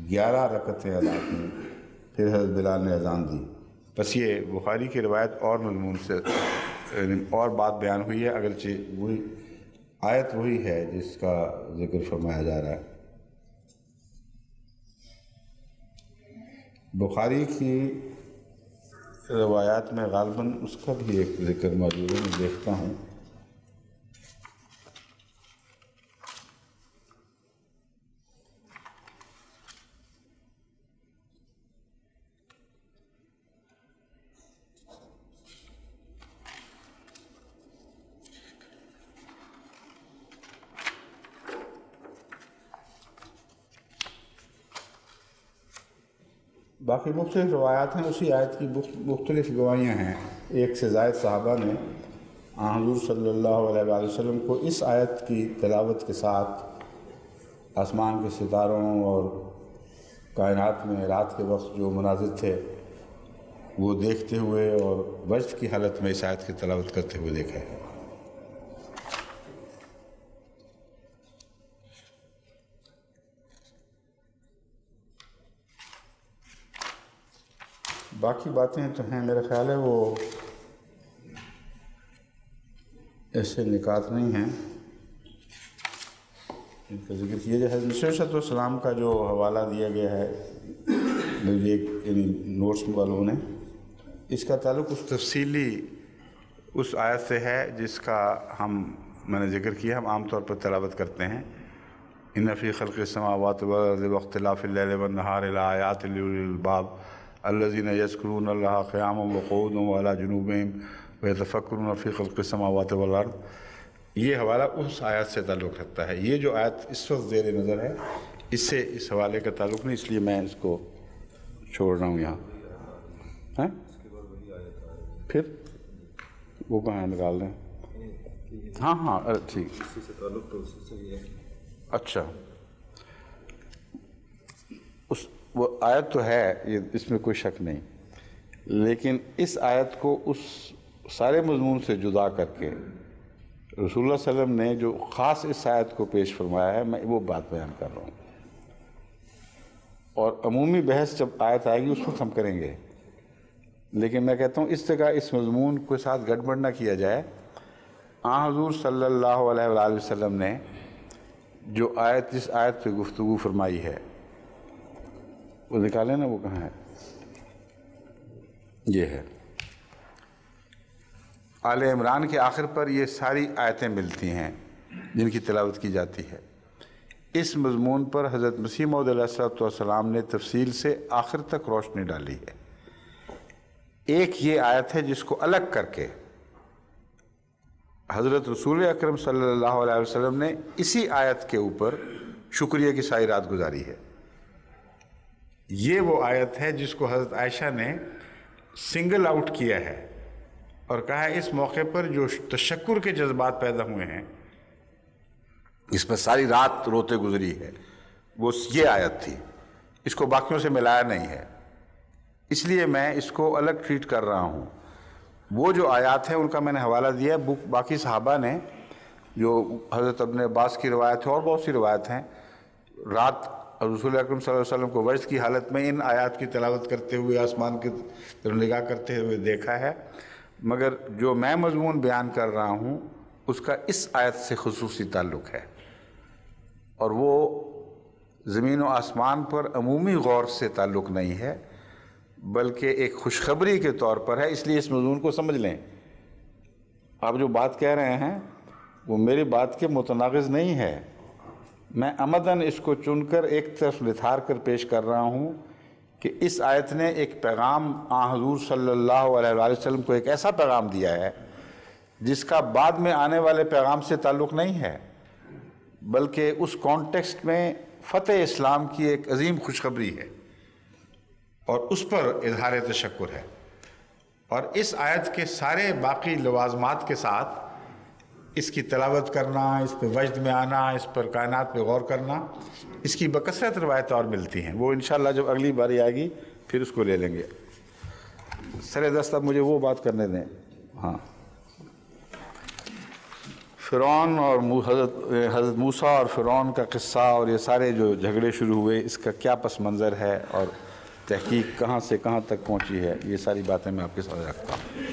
11 رکعتیں ادا کیں، پھر حضرت بلال نے اذان دی۔ بس یہ بخاری کی روایت اور مضمون سے اور بات بیان ہوئی ہے، اگرچہ وہی آیت وہی ہے جس کا ذکر فرمایا جا رہا ہے۔ بخاری کی روایات میں غالباً اس کا بھی ایک ذکر موجود ہے، میں دیکھتا ہوں۔ باقی مختلف روایات ہیں، اسی آیت کی مختلف گواہیاں ہیں۔ ایک سے زائد صحابہ نے حضور صلی اللہ علیہ وآلہ وسلم کو اس آیت کی تلاوت کے ساتھ آسمان کے ستاروں اور کائنات میں رات کے وقت جو مناظر تھے وہ دیکھتے ہوئے اور وجد کی حالت میں اس آیت کی تلاوت کرتے ہوئے دیکھا ہے۔ باقی باتیں تو ہیں، میرا خیال ہے وہ ایسے نکات نہیں ہیں ان کا ذکر کیا جائے۔ حضرت مسیح علیہ السلام کا جو حوالہ دیا گیا ہے مجھے یعنی نوٹس والوں نے، اس کا تعلق اس تفصیلی اس آیت سے ہے جس کا میں نے ذکر کیا، ہم عام طور پر تلاوت کرتے ہیں، اِنَّ فِي خَلْقِ السَّمَاوَاتِ وَالْأَرْضِ وَاخْتِلَافِ اللَّيْلِ وَالنَّهَارِ لَآيَاتٍ لِأُولِي الْأَلْبَابِ الَّذِينَ يَذْكُرُونَ اللَّهَ قِيَامًا وَقُعُودًا وَعَلَىٰ جُنُوبِهِمْ وَيَتَفَكَّرُونَ فِي خَلْقِ السَّمَاوَاتِ وَالْأَرْضِ۔ یہ حوالہ اس آیت سے تعلق رکھتا ہے۔ یہ جو آیت اس وقت زیر نظر ہے اس سے اس حوالے کا تعلق نہیں، اس لیے میں اس کو چھوڑ رہا ہوں یہاں۔ پھر وہ کہاں نکال دیں؟ ہاں ٹھیک، اچھا وہ آیت تو ہے، یہ اس میں کوئی شک نہیں، لیکن اس آیت کو اس سارے مضمون سے جدا کر کے رسول اللہ صلی اللہ علیہ وسلم نے جو خاص اس آیت کو پیش فرمایا ہے، میں وہ بات بیان کر رہا ہوں۔ اور عمومی بحث جب آیت آئے گی اس وقت ہم کریں گے، لیکن میں کہتا ہوں اس جگہ اس مضمون کے ساتھ گڑبڑ نہ کیا جائے۔ حضور صلی اللہ علیہ وآلہ وسلم نے جو جس آیت پہ گفتگو فرمائی ہے وہ نکالیں نا، وہ کہاں ہے؟ یہ ہے آل عمران کے آخر پر یہ ساری آیتیں ملتی ہیں جن کی تلاوت کی جاتی ہے۔ اس مضمون پر حضرت مسیح موعود علیہ السلام نے تفصیل سے آخر تک روشنی ڈالی ہے۔ ایک یہ آیت ہے جس کو الگ کر کے حضرت رسول اکرم صلی اللہ علیہ وسلم نے اسی آیت کے اوپر شکریہ کی ساری رات گزاری ہے۔ یہ وہ آیت ہے جس کو حضرت عائشہ نے سنگل آؤٹ کیا ہے اور کہا ہے اس موقع پر جو تشکر کے جذبات پیدا ہوئے ہیں، اس پر ساری رات روتے گزری ہے، وہ یہ آیت تھی، اس کو باقیوں سے ملایا نہیں ہے، اس لیے میں اس کو الگ ٹریٹ کر رہا ہوں۔ وہ جو آیات ہیں ان کا میں نے حوالہ دیا ہے، باقی صحابہ نے جو حضرت ابن عباس کی روایت ہے اور بہت سی روایت ہیں، رات رسول اکرم صلی اللہ علیہ وسلم کو وجد کی حالت میں ان آیات کی تلاوت کرتے ہوئے آسمان کی طرف نگاہ کرتے ہوئے دیکھا ہے، مگر جو میں مضمون بیان کر رہا ہوں اس کا اس آیت سے خصوصی تعلق ہے، اور وہ زمین و آسمان پر عمومی غور سے تعلق نہیں ہے بلکہ ایک خوشخبری کے طور پر ہے، اس لیے اس مضمون کو سمجھ لیں۔ آپ جو بات کہہ رہے ہیں وہ میری بات کے متناقض نہیں ہے، میں عمدن اس کو چن کر ایک طرف لتھار کر پیش کر رہا ہوں کہ اس آیت نے ایک پیغام حضور صلی اللہ علیہ وآلہ وسلم کو ایک ایسا پیغام دیا ہے جس کا بعد میں آنے والے پیغام سے تعلق نہیں ہے، بلکہ اس کانٹیکسٹ میں فتح اسلام کی ایک عظیم خوشخبری ہے اور اس پر اظہار تشکر ہے، اور اس آیت کے سارے باقی لوازمات کے ساتھ اس کی تلاوت کرنا، اس پہ وجد میں آنا، اس پر کائنات پہ غور کرنا، اس کی بکثرت روایتیں اور ملتی ہیں۔ وہ انشاءاللہ جب اگلی باری آئے گی پھر اس کو لے لیں گے۔ سر دست اب مجھے وہ بات کرنے دیں۔ ہاں، فرعون اور حضرت موسیٰ اور فرعون کا قصہ اور یہ سارے جو جھگڑے شروع ہوئے، اس کا کیا پس منظر ہے اور تحقیق کہاں سے کہاں تک پہنچی ہے، یہ ساری باتیں میں آپ کے ساتھ رکھتا ہوں۔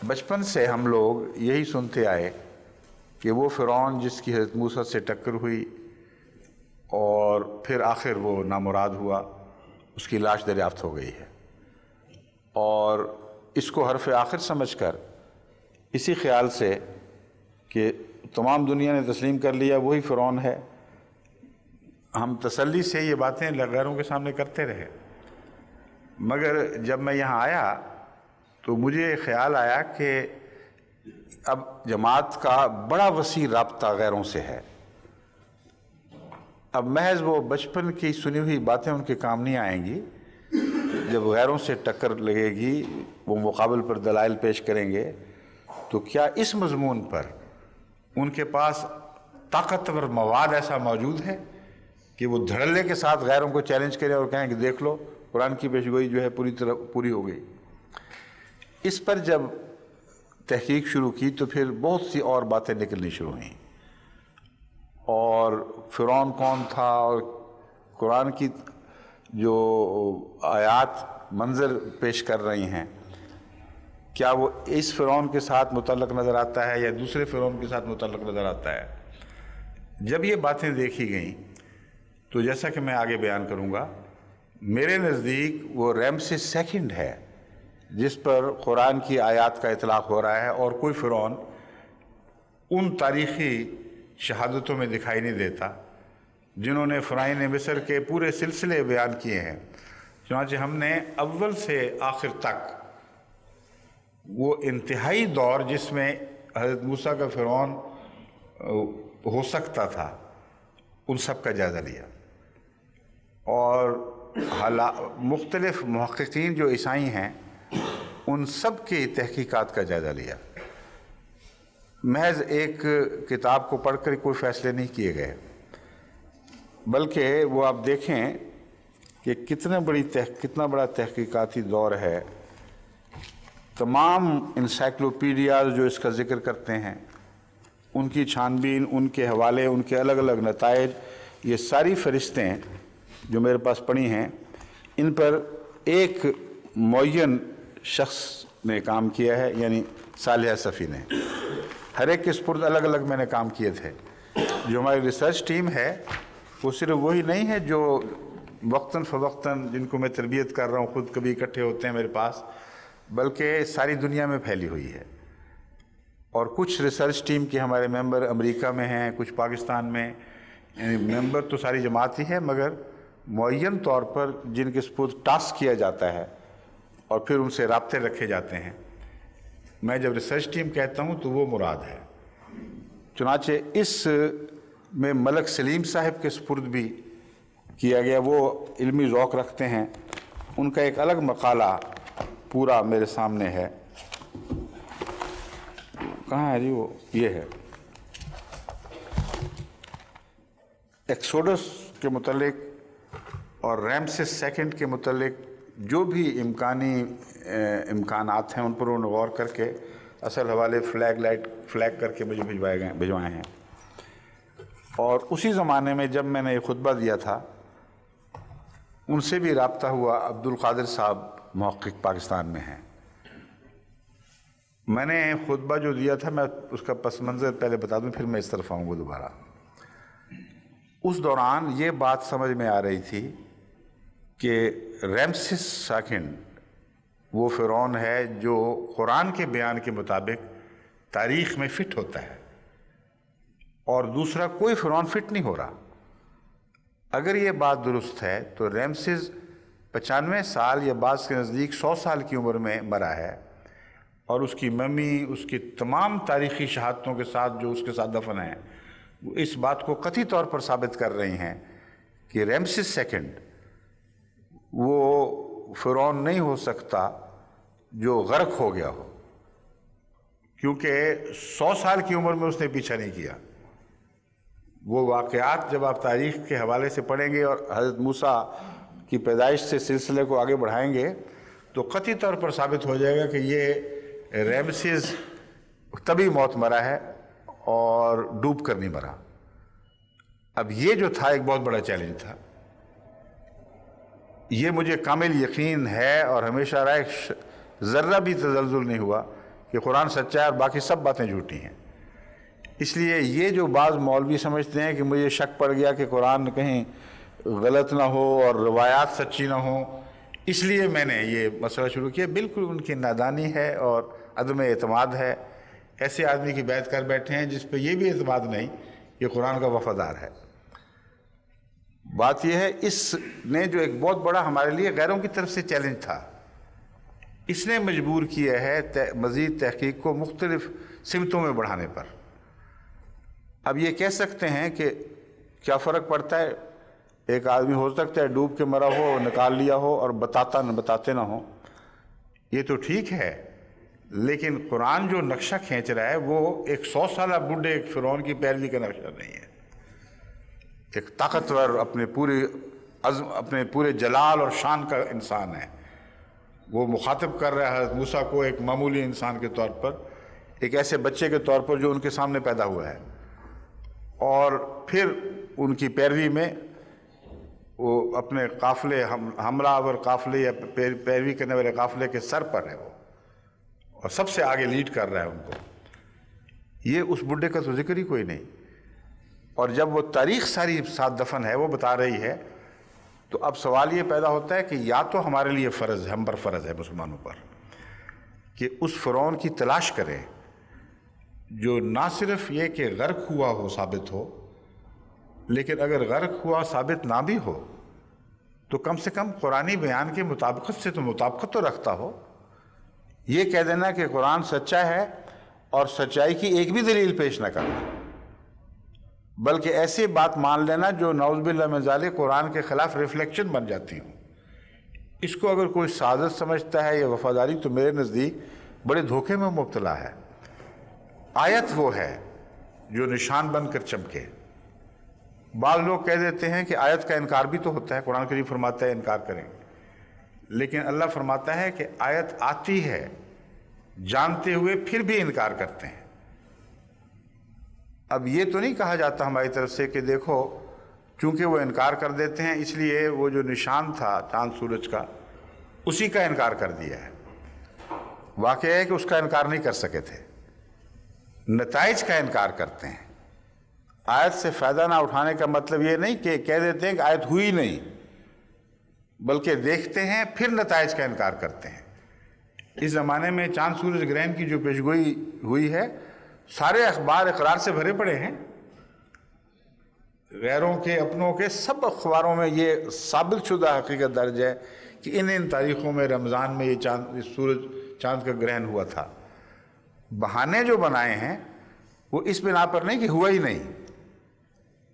بچپن سے ہم لوگ یہی سنتے آئے کہ وہ فرعون جس کی حضرت موسیٰ سے ٹکر ہوئی اور پھر آخر وہ نامراد ہوا، اس کی لاش دریافت ہو گئی ہے، اور اس کو حرف آخر سمجھ کر اسی خیال سے کہ تمام دنیا نے تسلیم کر لیا وہی فرعون ہے، ہم تسلی سے یہ باتیں غیروں کے سامنے کرتے رہے۔ مگر جب میں یہاں آیا تو مجھے خیال آیا کہ اب جماعت کا بڑا وسیع رابطہ غیروں سے ہے، اب محض وہ بچپن کی سنی ہوئی باتیں ان کے کام نہیں آئیں گی، جب غیروں سے ٹکر لگے گی، وہ مقابل پر دلائل پیش کریں گے، تو کیا اس مضمون پر ان کے پاس طاقتور مواد ایسا موجود ہے کہ وہ دھڑلے کے ساتھ غیروں کو چیلنج کریں اور کہیں کہ دیکھ لو قرآن کی پیشگوئی جو ہے پوری ہو گئی۔ اس پر جب تحقیق شروع کی تو پھر بہت سی اور باتیں نکلنی شروع ہوئیں، اور فرعون کون تھا اور قرآن کی جو آیات منظر پیش کر رہی ہیں کیا وہ اس فرعون کے ساتھ متعلق نظر آتا ہے یا دوسرے فرعون کے ساتھ متعلق نظر آتا ہے۔ جب یہ باتیں دیکھی گئیں تو جیسا کہ میں آگے بیان کروں گا، میرے نزدیک وہ رامسیس سیکنڈ ہے جس پر قرآن کی آیات کا اطلاق ہو رہا ہے، اور کوئی فرعون ان تاریخی شہادتوں میں دکھائی نہیں دیتا جنہوں نے فرعون مصر کے پورے سلسلے بیان کیے ہیں۔ چنانچہ ہم نے اول سے آخر تک وہ انتہائی دور جس میں حضرت موسیٰ کا فرعون ہو سکتا تھا ان سب کا جائزہ لیا، اور مختلف محققین جو عیسائی ہیں ان سب کی تحقیقات کا جائزہ لیا۔ محض ایک کتاب کو پڑھ کر کوئی فیصلے نہیں کیے گئے، بلکہ وہ آپ دیکھیں کہ کتنا بڑا تحقیقاتی دور ہے۔ تمام انسائکلوپیڈیاز جو اس کا ذکر کرتے ہیں، ان کی چھانبین، ان کے حوالے، ان کے الگ الگ نتائج، یہ ساری فہرستیں جو میرے پاس پڑھی ہیں، ان پر ایک معین شخص نے کام کیا ہے، یعنی صالح صفی نے۔ ہر ایک کے سپرد الگ الگ میں نے کام کیے تھے۔ جو ہماری ریسرچ ٹیم ہے وہ صرف وہی نہیں ہے جو وقتاً فوقتاً جن کو میں تربیت کر رہا ہوں خود کبھی اکٹھے ہوتے ہیں میرے پاس، بلکہ ساری دنیا میں پھیلی ہوئی ہے، اور کچھ ریسرچ ٹیم کے ہمارے ممبر امریکہ میں ہیں، کچھ پاکستان میں، یعنی ممبر تو ساری جماعت ہی ہے، مگر معین طور پر جن کے سپرد ٹاسک کیا جاتا ہے اور پھر ان سے رابطے رکھے جاتے ہیں۔ میں جب ریسرچ ٹیم کہتا ہوں تو وہ مراد ہے۔ چنانچہ اس میں ملک سلیم صاحب کے سپرد بھی کیا گیا، وہ علمی ذوق رکھتے ہیں، ان کا ایک الگ مقالہ پورا میرے سامنے ہے۔ کہاں ہے جی وہ؟ یہ ہے ایکسوڈس کے متعلق اور رامسیس سیکنڈ کے متعلق جو بھی امکانات ہیں ان پر انہوں نے غور کر کے اصل حوالے فلیگ کر کے مجھے بھجوائے ہیں۔ اور اسی زمانے میں جب میں نے یہ خطبہ دیا تھا ان سے بھی رابطہ ہوا۔ عبد القادر صاحب محقق پاکستان میں ہیں۔ میں نے خطبہ جو دیا تھا، میں اس کا پس منظر پہلے بتا دوں پھر میں اس طرف آؤں گا دوبارہ۔ اس دوران یہ بات سمجھ میں آ رہی تھی کہ رامسیس سیکنڈ وہ فرعون ہے جو قرآن کے بیان کے مطابق تاریخ میں فٹ ہوتا ہے، اور دوسرا کوئی فرعون فٹ نہیں ہو رہا۔ اگر یہ بات درست ہے تو ریمسز 95 سال یا بعض کے نزدیک 100 سال کی عمر میں مرا ہے، اور اس کی ممی اس کی تمام تاریخی شہادتوں کے ساتھ جو اس کے ساتھ دفن ہیں وہ اس بات کو قطعی طور پر ثابت کر رہی ہیں کہ ریمسز سیکنڈ وہ فرعون نہیں ہو سکتا جو غرق ہو گیا ہو، کیونکہ 100 سال کی عمر میں اس نے پیچھا نہیں کیا۔ وہ واقعات جب آپ تاریخ کے حوالے سے پڑھیں گے اور حضرت موسیٰ کی پیدائش سے سلسلے کو آگے بڑھائیں گے تو قطعی طور پر ثابت ہو جائے گا کہ یہ ریمسز تبھی موت مرا ہے اور ڈوب کر نہیں مرا۔ اب یہ جو تھا ایک بہت بڑا چیلنج تھا، یہ مجھے کامل یقین ہے اور ہمیشہ رہا، ذرہ بھی تزلزل نہیں ہوا کہ قرآن سچا ہے اور باقی سب باتیں جھوٹی ہیں۔ اس لیے یہ جو بعض مولوی سمجھتے ہیں کہ مجھے شک پڑ گیا کہ قرآن کہیں غلط نہ ہو اور روایات سچی نہ ہو، اس لیے میں نے یہ مسئلہ شروع کیا، بالکل ان کی نادانی ہے اور عدم اعتماد ہے۔ ایسے آدمی کی بیعت کر بیٹھے ہیں جس پہ یہ بھی اعتماد نہیں کہ قرآن کا وفادار ہے۔ بات یہ ہے، اس نے جو ایک بہت بڑا ہمارے لیے غیروں کی طرف سے چیلنج تھا، اس نے مجبور کیا ہے مزید تحقیق کو مختلف سمتوں میں بڑھانے پر۔ اب یہ کہہ سکتے ہیں کہ کیا فرق پڑتا ہے، ایک آدمی ہو سکتا ہے ڈوب کے مرا ہو، نکال لیا ہو اور بتاتے نہ ہو، یہ تو ٹھیک ہے، لیکن قرآن جو نقشہ کھینچ رہا ہے وہ ایک 100 سالہ بڈھے ایک فرعون کی پیروی کا نقشہ نہیں ہے۔ ایک طاقتور اپنے پورے جلال اور شان کا انسان ہے، وہ مخاطب کر رہا ہے حضرت موسیٰ کو ایک معمولی انسان کے طور پر، ایک ایسے بچے کے طور پر جو ان کے سامنے پیدا ہوا ہے، اور پھر ان کی پیروی میں وہ اپنے قافلے حملہ آور قافلے یا پیروی کرنے والے قافلے کے سر پر ہے وہ، اور سب سے آگے لیڈ کر رہا ہے ان کو۔ یہ اس بڈھے کا تو ذکر ہی کوئی نہیں، اور جب وہ تاریخ ساری ساتھ دفن ہے وہ بتا رہی ہے، تو اب سوال یہ پیدا ہوتا ہے کہ یا تو ہمارے لیے فرض ہے، ہم پر فرض ہے مسلمانوں پر، کہ اس فرعون کی تلاش کریں جو نہ صرف یہ کہ غرق ہوا ہو ثابت ہو، لیکن اگر غرق ہوا ثابت نہ بھی ہو تو کم سے کم قرآنی بیان کے مطابقت سے تو مطابقت تو رکھتا ہو۔ یہ کہہ دینا کہ قرآن سچا ہے اور سچائی کی ایک بھی دلیل پیش نہ کرنا، بلکہ ایسی بات مان لینا جو نعوذ باللہ من ذالک قرآن کے خلاف ریفلیکشن بن جاتی ہوں، اس کو اگر کوئی سعادت سمجھتا ہے یا وفاداری تو میرے نزدیک بڑے دھوکے میں مبتلا ہے۔ آیت وہ ہے جو نشان بن کر چمکے۔ بعض لوگ کہہ دیتے ہیں کہ آیت کا انکار بھی تو ہوتا ہے، قرآن کریم فرماتا ہے انکار کریں، لیکن اللہ فرماتا ہے کہ آیت آتی ہے جانتے ہوئے پھر بھی انکار کرتے ہیں۔ اب یہ تو نہیں کہا جاتا ہماری طرف سے کہ دیکھو چونکہ وہ انکار کر دیتے ہیں اس لیے وہ جو نشان تھا چاند سورج کا اسی کا انکار کر دیا ہے۔ واقعہ ہے کہ اس کا انکار نہیں کر سکے تھے، نتائج کا انکار کرتے ہیں۔ آیت سے فائدہ نہ اٹھانے کا مطلب یہ نہیں کہ کہہ دیتے ہیں کہ آیت ہوئی نہیں، بلکہ دیکھتے ہیں پھر نتائج کا انکار کرتے ہیں۔ اس زمانے میں چاند سورج گرہن کی جو پیشگوئی ہوئی ہے، سارے اخبار اقرار سے بھرے پڑے ہیں، غیروں کے اپنوں کے سب اخباروں میں یہ ثابت شدہ حقیقت درج ہے کہ ان تاریخوں میں رمضان میں یہ چاند کا گرہن ہوا تھا۔ بہانے جو بنائے ہیں وہ اس بنا پر نہیں کہ ہوا ہی نہیں۔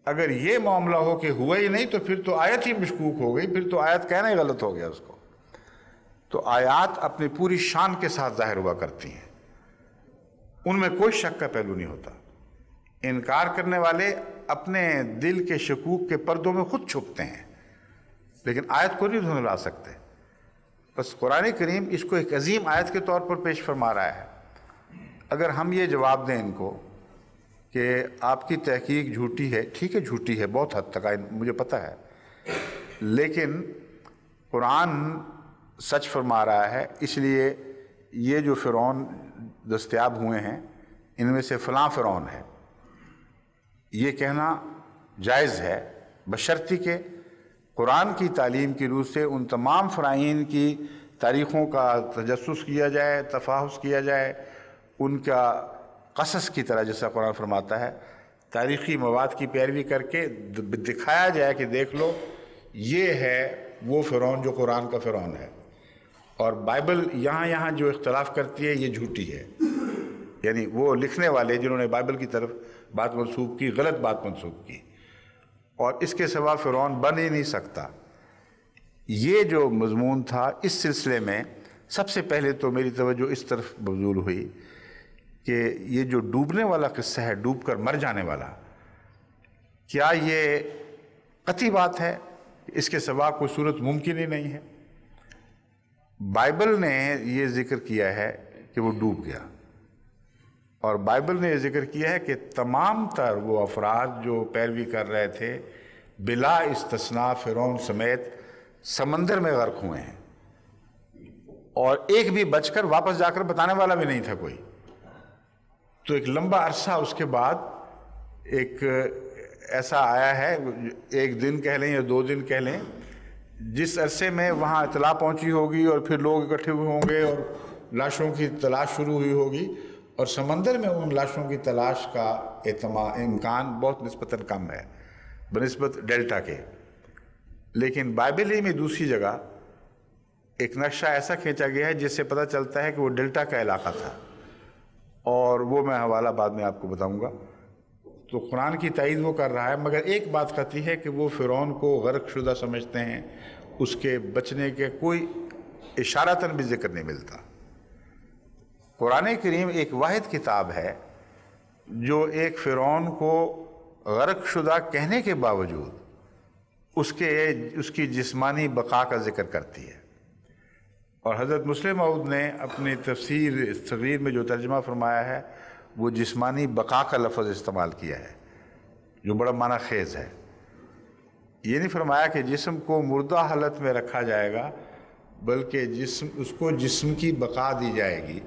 اگر یہ معاملہ ہو کہ ہوا ہی نہیں تو پھر تو آیت ہی مشکوک ہو گئی، پھر تو آیت کہنا ہی غلط ہو گیا اس کو۔ تو آیات اپنی پوری شان کے ساتھ ظاہر ہوا کرتی ہیں، ان میں کوئی شک کا پہلو نہیں ہوتا۔ انکار کرنے والے اپنے دل کے شکوک کے پردوں میں خود چھپتے ہیں، لیکن آیت کو نہیں دھندلا سکتے۔ بس قرآن کریم اس کو ایک عظیم آیت کے طور پر پیش فرما رہا ہے۔ اگر ہم یہ جواب دیں ان کو کہ آپ کی تحقیق جھوٹی ہے، ٹھیک ہے جھوٹی ہے بہت حد تک مجھے پتہ ہے، لیکن قرآن سچ فرما رہا ہے، اس لیے یہ جو فرعون دستیاب ہوئے ہیں ان میں سے فلاں فرعون ہے، یہ کہنا جائز ہے، بشرطی کہ قرآن کی تعلیم کی روح سے ان تمام فرعین کی تاریخوں کا تجسس کیا جائے، تفحص کیا جائے، ان کا قصص کی طرح جیسا قرآن فرماتا ہے، تاریخی مواد کی پیروی کر کے دکھایا جائے کہ دیکھ لو یہ ہے وہ فرعون جو قرآن کا فرعون ہے، اور بائبل یہاں جو اختلاف کرتی ہے یہ جھوٹی ہے، یعنی وہ لکھنے والے جنہوں نے بائبل کی طرف بات منسوب کی غلط بات منسوب کی، اور اس کے سوا فرعون بن ہی نہیں سکتا۔ یہ جو مضمون تھا، اس سلسلے میں سب سے پہلے تو میری توجہ اس طرف مبذول ہوئی کہ یہ جو ڈوبنے والا قصہ ہے، ڈوب کر مر جانے والا، کیا یہ قطعی بات ہے؟ اس کے سوا کوئی صورت ممکن ہی نہیں ہے۔ بائبل نے یہ ذکر کیا ہے کہ وہ ڈوب گیا، اور بائبل نے یہ ذکر کیا ہے کہ تمام تر وہ افراد جو پیروی کر رہے تھے بلا استثناء فرعون سمیت سمندر میں غرق ہوئے ہیں، اور ایک بھی بچ کر واپس جا کر بتانے والا بھی نہیں تھا کوئی۔ تو ایک لمبا عرصہ اس کے بعد ایک ایسا آیا ہے، ایک دن کہہ لیں یا 2 دن کہہ لیں، جس عرصے میں وہاں اطلاع پہنچی ہوگی اور پھر لوگ اکٹھے ہوئے ہوں گے اور لاشوں کی تلاش شروع ہوئی ہوگی، اور سمندر میں ان لاشوں کی تلاش کا امکان بہت نسبتاً کم ہے بنسبت ڈیلٹا کے۔ لیکن بائبل ہی میں دوسری جگہ ایک نقشہ ایسا کھینچا گیا ہے جس سے پتہ چلتا ہے کہ وہ ڈیلٹا کا علاقہ تھا، اور وہ میں حوالہ بعد میں آپ کو بتاؤں گا۔ تو قرآن کی تائید وہ کر رہا ہے، مگر ایک بات قطعی ہے کہ وہ فرعون کو غرق شدہ سمجھتے ہیں، اس کے بچنے کے کوئی اشارتاً بھی ذکر نہیں ملتا۔ قرآن کریم ایک واحد کتاب ہے جو ایک فرعون کو غرق شدہ کہنے کے باوجود اس کی جسمانی بقا کا ذکر کرتی ہے، اور حضرت مسلم موعود نے اپنی تفسیر صغیر میں جو ترجمہ فرمایا ہے وہ جسمانی بقا کا لفظ استعمال کیا ہے، جو بڑا معنی خیز ہے۔ یہ نہیں فرمایا کہ جسم کو مردہ حالت میں رکھا جائے گا، بلکہ اس کو جسم کی بقا دی جائے گی۔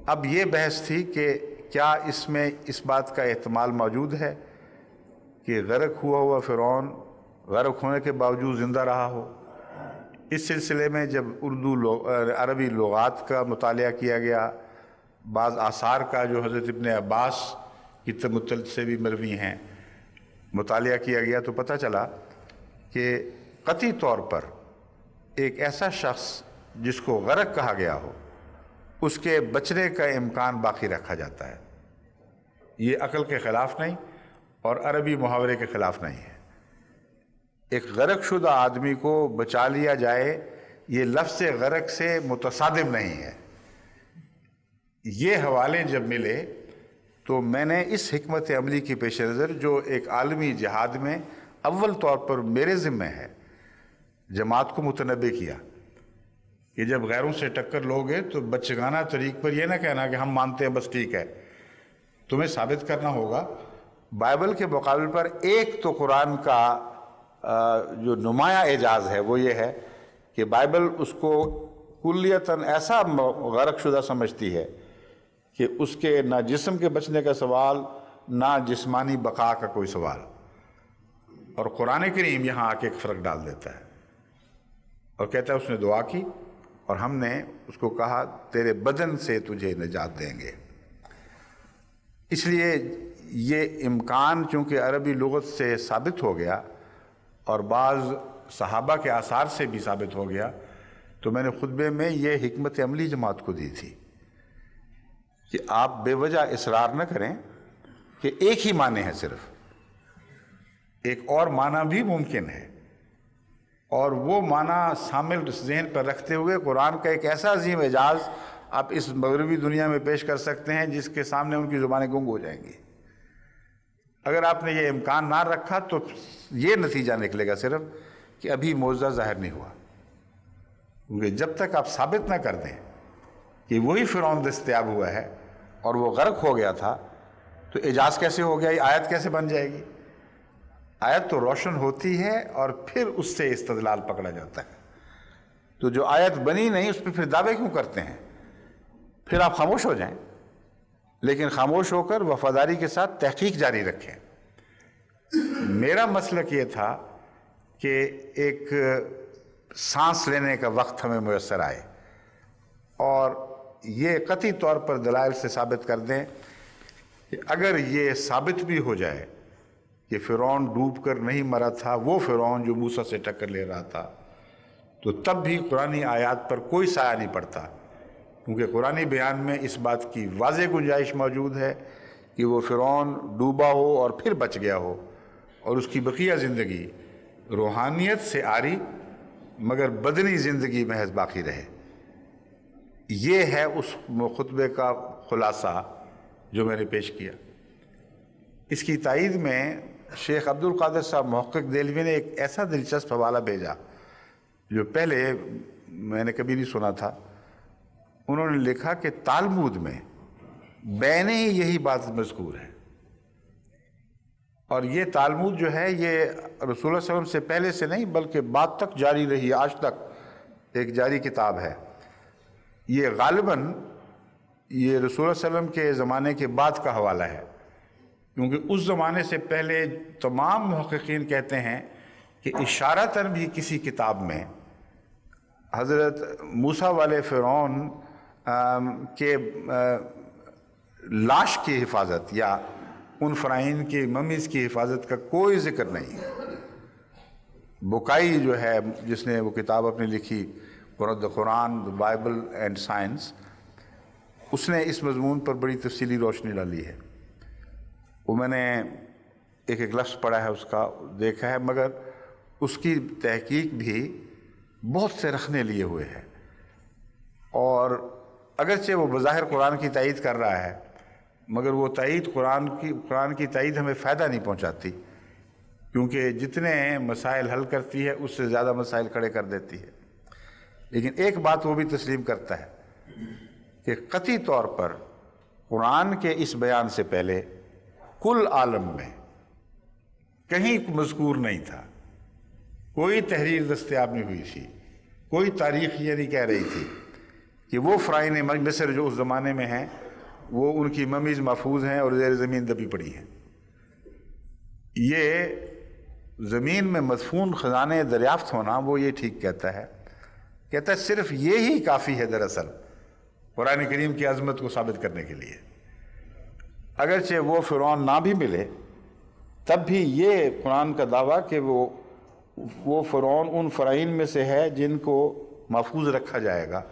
اب یہ بحث تھی کہ کیا اس میں اس بات کا احتمال موجود ہے کہ غرق ہوا فرعون غرق ہونے کے باوجود زندہ رہا ہو؟ اس سلسلے میں جب عربی لغات کا مطالعہ کیا گیا، بعض آثار کا جو حضرت ابن عباس کی متعلق سے بھی مروی ہیں مطالعہ کیا گیا، تو پتہ چلا کہ قطعی طور پر ایک ایسا شخص جس کو غرق کہا گیا ہو، اس کے بچنے کا امکان باقی رکھا جاتا ہے۔ یہ عقل کے خلاف نہیں اور عربی محاورے کے خلاف نہیں ہے۔ ایک غرق شدہ آدمی کو بچا لیا جائے، یہ لفظ غرق سے متصادم نہیں ہے۔ یہ حوالے جب ملے تو میں نے اس حکمت عملی کی پیش نظر جو ایک عالمی جہاد میں اول طور پر میرے ذمہ ہے، جماعت کو متنبہ کیا کہ جب غیروں سے ٹکر لوگے تو بچگانہ طریق پر یہ نہ کہنا کہ ہم مانتے ہیں بس ٹھیک ہے، تمہیں ثابت کرنا ہوگا بائبل کے مقابل پر ایک تو قرآن کا جو نمایاں اعجاز ہے وہ یہ ہے کہ بائبل اس کو کلیتاً ایسا غرق شدہ سمجھتی ہے کہ اس کے نہ جسم کے بچنے کا سوال، نہ جسمانی بقا کا کوئی سوال، اور قرآن کریم یہاں آ کے ایک فرق ڈال دیتا ہے اور کہتا ہے اس نے دعا کی اور ہم نے اس کو کہا تیرے بدن سے تجھے نجات دیں گے۔ اس لیے یہ امکان چونکہ عربی لغت سے ثابت ہو گیا اور بعض صحابہ کے آثار سے بھی ثابت ہو گیا، تو میں نے خطبے میں یہ حکمت عملی جماعت کو دی تھی کہ آپ بے وجہ اصرار نہ کریں کہ ایک ہی معنی ہے، صرف ایک اور معنی بھی ممکن ہے، اور وہ معنی شامل ذہن پر رکھتے ہوئے قرآن کا ایک ایسا عظیم اعجاز آپ اس مغربی دنیا میں پیش کر سکتے ہیں جس کے سامنے ان کی زبانیں گنگ ہو جائیں گی۔ اگر آپ نے یہ امکان نہ رکھا تو یہ نتیجہ نکلے گا صرف کہ ابھی معجزہ ظاہر نہیں ہوا، کیونکہ جب تک آپ ثابت نہ کر دیں کہ وہی فرعون دستیاب ہوا ہے اور وہ غرق ہو گیا تھا، تو اعجاز کیسے ہو گیا؟ یہ آیت کیسے بن جائے گی؟ آیت تو روشن ہوتی ہے اور پھر اس سے استدلال پکڑا جاتا ہے۔ تو جو آیت بنی نہیں اس پہ پھر دعوے کیوں کرتے ہیں؟ پھر آپ خاموش ہو جائیں، لیکن خاموش ہو کر وفاداری کے ساتھ تحقیق جاری رکھیں۔ میرا مسلک یہ تھا کہ ایک سانس لینے کا وقت ہمیں میسر آئے اور یہ قطعی طور پر دلائل سے ثابت کر دیں کہ اگر یہ ثابت بھی ہو جائے کہ فرعون ڈوب کر نہیں مرا تھا، وہ فرعون جو موسیٰ سے ٹکر لے رہا تھا، تو تب بھی قرآنی آیات پر کوئی سایہ نہیں پڑتا، کیونکہ قرآنی بیان میں اس بات کی واضح گنجائش موجود ہے کہ وہ فرعون ڈوبا ہو اور پھر بچ گیا ہو، اور اس کی بقیہ زندگی روحانیت سے آری مگر بدنی زندگی محض باقی رہے۔ یہ ہے اس خطبے کا خلاصہ جو میں نے پیش کیا۔ اس کی تائید میں شیخ عبد القادر صاحب محقق دہلوی نے ایک ایسا دلچسپ حوالہ بھیجا جو پہلے میں نے کبھی نہیں سنا تھا۔ انہوں نے لکھا کہ تالمود میں بین ہی یہی بات مذکور ہے، اور یہ تالمود جو ہے یہ رسول اللہ صلی اللہ علیہ وسلم سے پہلے سے نہیں بلکہ بعد تک جاری رہی، آج تک ایک جاری کتاب ہے۔ یہ غالباً یہ رسول اللہ علیہ وسلم کے زمانے کے بعد کا حوالہ ہے، کیونکہ اس زمانے سے پہلے تمام محققین کہتے ہیں کہ اشارتاً بھی کسی کتاب میں حضرت موسیٰ والے فرعون کے لاش کی حفاظت یا ان فرعین کی ممیز کی حفاظت کا کوئی ذکر نہیں ہے۔ بکائی جو ہے جس نے وہ کتاب اپنی لکھی قرآن the بائبل اینڈ سائنس، اس نے اس مضمون پر بڑی تفصیلی روشنی ڈالی ہے۔ وہ میں نے ایک ایک لفظ پڑھا ہے، اس کا دیکھا ہے، مگر اس کی تحقیق بھی بہت سے رکھنے لیے ہوئے ہے، اور اگرچہ وہ بظاہر قرآن کی تائید کر رہا ہے مگر وہ تائید قرآن کی تائید ہمیں فائدہ نہیں پہنچاتی، کیونکہ جتنے مسائل حل کرتی ہے اس سے زیادہ مسائل کھڑے کر دیتی ہے۔ لیکن ایک بات وہ بھی تسلیم کرتا ہے کہ قطعی طور پر قرآن کے اس بیان سے پہلے کل عالم میں کہیں مذکور نہیں تھا، کوئی تحریر دستیاب نہیں ہوئی تھی، کوئی تاریخ یہ نہیں کہہ رہی تھی کہ وہ فرعین مصر جو اس زمانے میں ہیں وہ ان کی ممیز محفوظ ہیں اور زیر زمین دبی پڑی ہیں۔ یہ زمین میں مدفون خزانے دریافت ہونا وہ یہ ٹھیک کہتا ہے صرف یہی کافی ہے دراصل قرآن کریم کی عظمت کو ثابت کرنے کے لیے۔ اگرچہ وہ فرعون نہ بھی ملے تب بھی یہ قرآن کا دعویٰ کہ وہ فرعون ان فرعین میں سے ہے جن کو محفوظ رکھا جائے گا،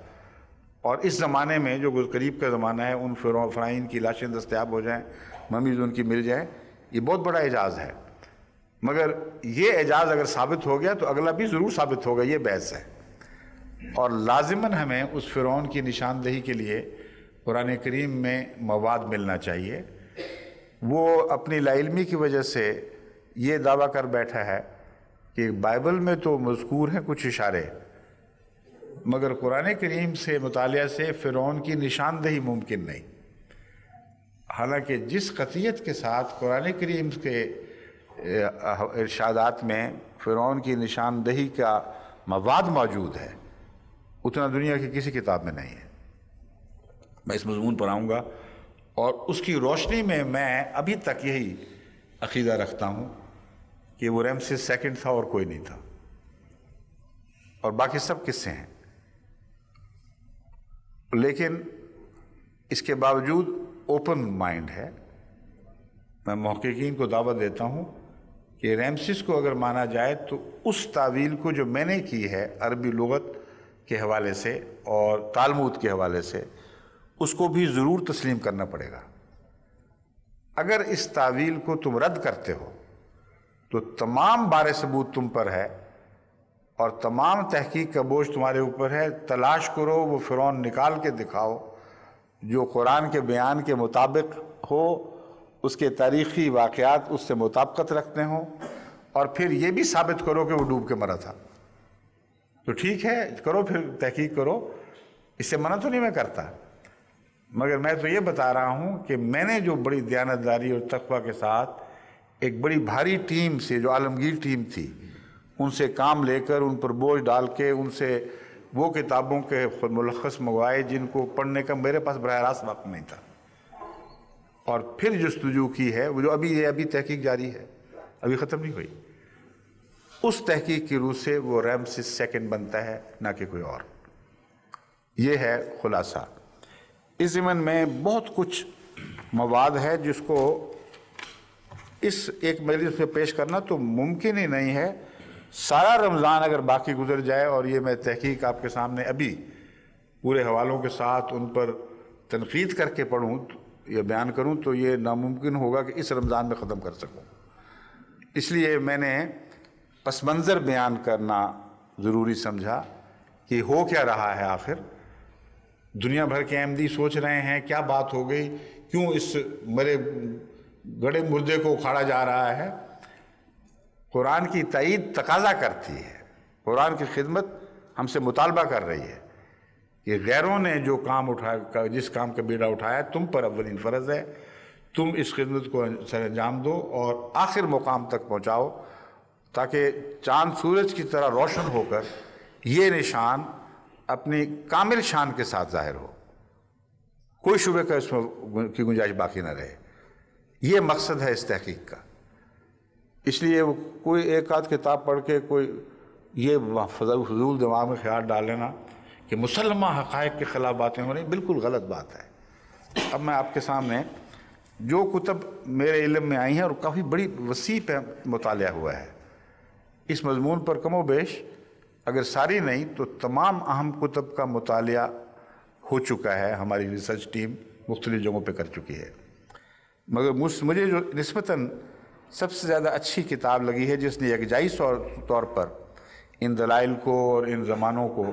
اور اس زمانے میں جو قریب کا زمانہ ہے ان فرعین کی لاشیں دستیاب ہو جائیں، ممیز ان کی مل جائیں، یہ بہت بڑا اعجاز ہے۔ مگر یہ اعجاز اگر ثابت ہو گیا تو اگلا بھی ضرور ثابت ہوگا، یہ بحث ہے، اور لازماً ہمیں اس فرعون کی نشاندہی کے لیے قرآن کریم میں مواد ملنا چاہیے۔ وہ اپنی لا علمی کی وجہ سے یہ دعویٰ کر بیٹھا ہے کہ بائبل میں تو مذکور ہیں کچھ اشارے، مگر قرآن کریم سے مطالعہ سے فرعون کی نشاندہی ممکن نہیں، حالانکہ جس قطعیت کے ساتھ قرآن کریم کے ارشادات میں فرعون کی نشاندہی کا مواد موجود ہے اتنا دنیا کی کسی کتاب میں نہیں ہے۔ میں اس مضمون پر آؤں گا، اور اس کی روشنی میں ابھی تک یہی عقیدہ رکھتا ہوں کہ وہ رمسیس سیکنڈ تھا اور کوئی نہیں تھا، اور باقی سب قصے ہیں۔ لیکن اس کے باوجود اوپن مائنڈ ہے، میں محققین کو دعوت دیتا ہوں کہ رمسیس کو اگر مانا جائے تو اس تعویل کو جو میں نے کی ہے عربی لغت کے حوالے سے اور تالمود کے حوالے سے، اس کو بھی ضرور تسلیم کرنا پڑے گا۔ اگر اس تعویل کو تم رد کرتے ہو تو تمام بار ثبوت تم پر ہے اور تمام تحقیق کا بوجھ تمہارے اوپر ہے۔ تلاش کرو، وہ فرعون نکال کے دکھاؤ جو قرآن کے بیان کے مطابق ہو، اس کے تاریخی واقعات اس سے مطابقت رکھتے ہوں، اور پھر یہ بھی ثابت کرو کہ وہ ڈوب کے مرا تھا۔ تو ٹھیک ہے، کرو، پھر تحقیق کرو، اس سے منع تو نہیں میں کرتا، مگر میں تو یہ بتا رہا ہوں کہ میں نے جو بڑی دیانتداری اور تقویٰ کے ساتھ ایک بڑی بھاری ٹیم سے، جو عالمگیر ٹیم تھی، ان سے کام لے کر، ان پر بوجھ ڈال کے، ان سے وہ کتابوں کے ملخص منگوائے جن کو پڑھنے کا میرے پاس براہ راست وقت نہیں تھا، اور پھر جستجو کی ہے، وہ جو ابھی تحقیق جاری ہے، ابھی ختم نہیں ہوئی، اس تحقیق کی روح سے وہ رمسیس سیکنڈ بنتا ہے، نہ کہ کوئی اور۔ یہ ہے خلاصہ۔ اس ضمن میں بہت کچھ مواد ہے جس کو اس ایک مجلس میں پیش کرنا تو ممکن ہی نہیں ہے. سارا رمضان اگر باقی گزر جائے اور یہ میں تحقیق آپ کے سامنے ابھی پورے حوالوں کے ساتھ ان پر تنقید کر کے پڑھوں یا بیان کروں تو یہ ناممکن ہوگا کہ اس رمضان میں ختم کر سکوں. اس لیے میں نے پس منظر بیان کرنا ضروری سمجھا کہ ہو کیا رہا ہے آخر. دنیا بھر کے احمدی سوچ رہے ہیں کیا بات ہو گئی, کیوں اس مرے گڑے مردے کو اکھاڑا جا رہا ہے. قرآن کی تائید تقاضا کرتی ہے, قرآن کی خدمت ہم سے مطالبہ کر رہی ہے کہ غیروں نے جو کام اٹھایا, جس کام کا بیڑا اٹھایا, تم پر اولین فرض ہے, تم اس خدمت کو سر انجام دو اور آخر مقام تک پہنچاؤ تاکہ چاند سورج کی طرح روشن ہو کر یہ نشان اپنی کامل شان کے ساتھ ظاہر ہو, کوئی شبہ کا اس میں کی گنجائش باقی نہ رہے. یہ مقصد ہے اس تحقیق کا. اس لیے کوئی ایک آدھ کتاب پڑھ کے کوئی یہ فضول دماغ میں خیال ڈال لینا کہ مسلمہ حقائق کے خلاف باتیں ہو رہی ہیں, بالکل غلط بات ہے. اب میں آپ کے سامنے جو کتب میرے علم میں آئی ہیں اور کافی بڑی وسیع پہ مطالعہ ہوا ہے اس مضمون پر, کم و بیش اگر ساری نہیں تو تمام اہم کتب کا مطالعہ ہو چکا ہے, ہماری ریسرچ ٹیم مختلف جگہوں پہ کر چکی ہے. مگر مجھے جو نسبتاً سب سے زیادہ اچھی کتاب لگی ہے جس نے یکجائی طور پر ان دلائل کو اور ان زمانوں کو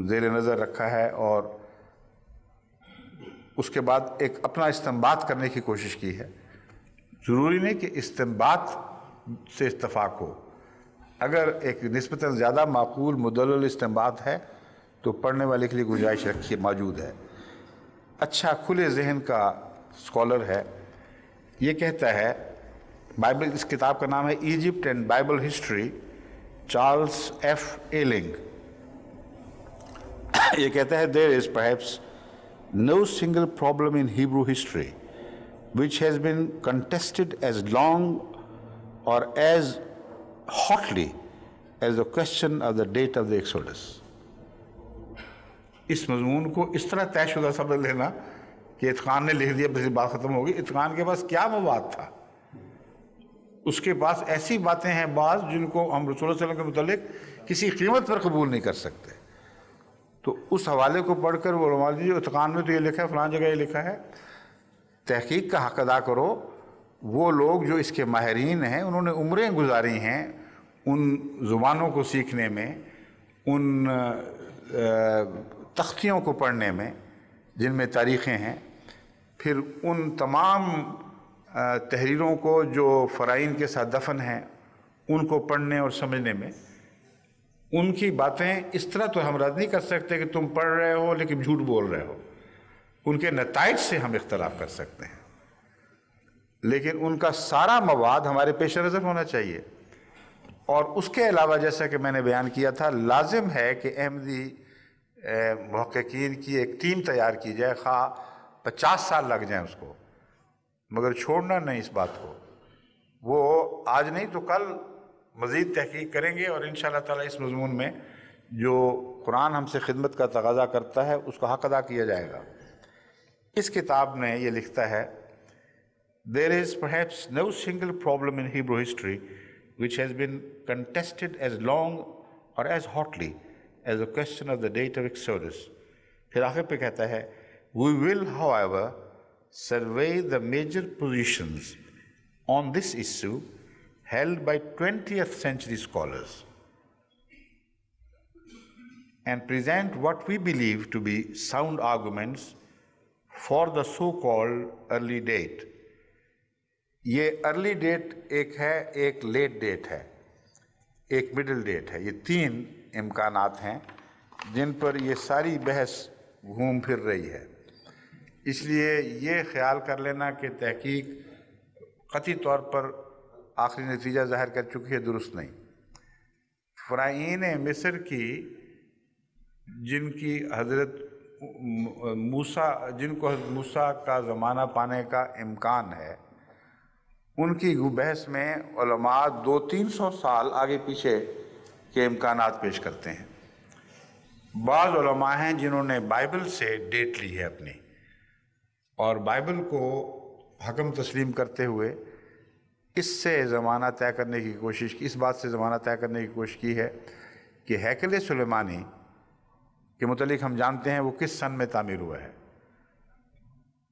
زیر نظر رکھا ہے اور اس کے بعد ایک اپنا استنباط کرنے کی کوشش کی ہے. ضروری نہیں کہ استنباط سے اتفاق ہو, اگر ایک نسبتاً زیادہ معقول مدلل استنباط ہے تو پڑھنے والے کے لیے گنجائش رکھی موجود ہے. اچھا کھلے ذہن کا اسکالر ہے, یہ کہتا ہے بائبل, اس کتاب کا نام ہے Egypt and Bible history, Charles F Aling. یہ کہتا ہے there is perhaps no single problem in Hebrew history which has been contested as long or as hotly as the question of the date of the Exodus. اس مضمون کو اس طرح طے شدہ سمجھ لینا کہ اتقان نے لکھ دیا بس بات ختم ہوگی. اتقان کے پاس کیا مواد تھا, اس کے پاس ایسی باتیں ہیں بعض جن کو ہم رسول اللہ صلی اللہ علیہ وسلم کے متعلق کسی قیمت پر قبول نہیں کر سکتے. تو اس حوالے کو پڑھ کر وہ علماء جی اتقان میں تو یہ لکھا ہے, فلان جگہ یہ لکھا ہے. تحقیق کا حق ادا کرو. وہ لوگ جو اس کے ماہرین ہیں انہوں نے عمریں گزاری ہیں ان زبانوں کو سیکھنے میں, ان تختیوں کو پڑھنے میں جن میں تاریخیں ہیں, پھر ان تمام تحریروں کو جو فرائین کے ساتھ دفن ہیں ان کو پڑھنے اور سمجھنے میں. ان کی باتیں اس طرح تو ہم رد نہیں کر سکتے کہ تم پڑھ رہے ہو لیکن جھوٹ بول رہے ہو. ان کے نتائج سے ہم اختلاف کر سکتے ہیں, لیکن ان کا سارا مواد ہمارے پیش نظر ہونا چاہیے. اور اس کے علاوہ جیسا کہ میں نے بیان کیا تھا, لازم ہے کہ احمدی محققین کی ایک ٹیم تیار کی جائے, خواہ 50 سال لگ جائیں اس کو, مگر چھوڑنا نہیں اس بات کو. وہ آج نہیں تو کل مزید تحقیق کریں گے اور انشاءاللہ تعالی اس مضمون میں جو قرآن ہم سے خدمت کا تقاضا کرتا ہے اس کا حق ادا کیا جائے گا. اس کتاب میں یہ لکھتا ہے there is perhaps no single problem in Hebrew history which has been contested as long or as hotly as the question of the date of Exodus. پھر آخر پہ کہتا ہے we will however survey the major positions on this issue held by 20th century scholars and present what we believe to be sound arguments for the so-called early date. یہ early date ایک ہے, ایک late date ہے, ایک middle date ہے. یہ 3 امکانات ہیں جن پر یہ ساری بحث گھوم پھر رہی ہے. اس لیے یہ خیال کر لینا کہ تحقیق قطعی طور پر آخری نتیجہ ظاہر کر چکی ہے, درست نہیں. فرعین مصر کی جن کی حضرت موسیٰ, جن کو حضرت موسیٰ کا زمانہ پانے کا امکان ہے, ان کی بحث میں علماء 200-300 سال آگے پیچھے کے امکانات پیش کرتے ہیں. بعض علماء ہیں جنہوں نے بائبل سے ڈیٹ لی ہے اپنی, اور بائبل کو حکم تسلیم کرتے ہوئے اس سے زمانہ طے کرنے کی کوشش کی، اس بات سے زمانہ طے کرنے کی کوشش کی ہے کہ ہیکل سلیمانی کے متعلق ہم جانتے ہیں وہ کس سن میں تعمیر ہوا ہے۔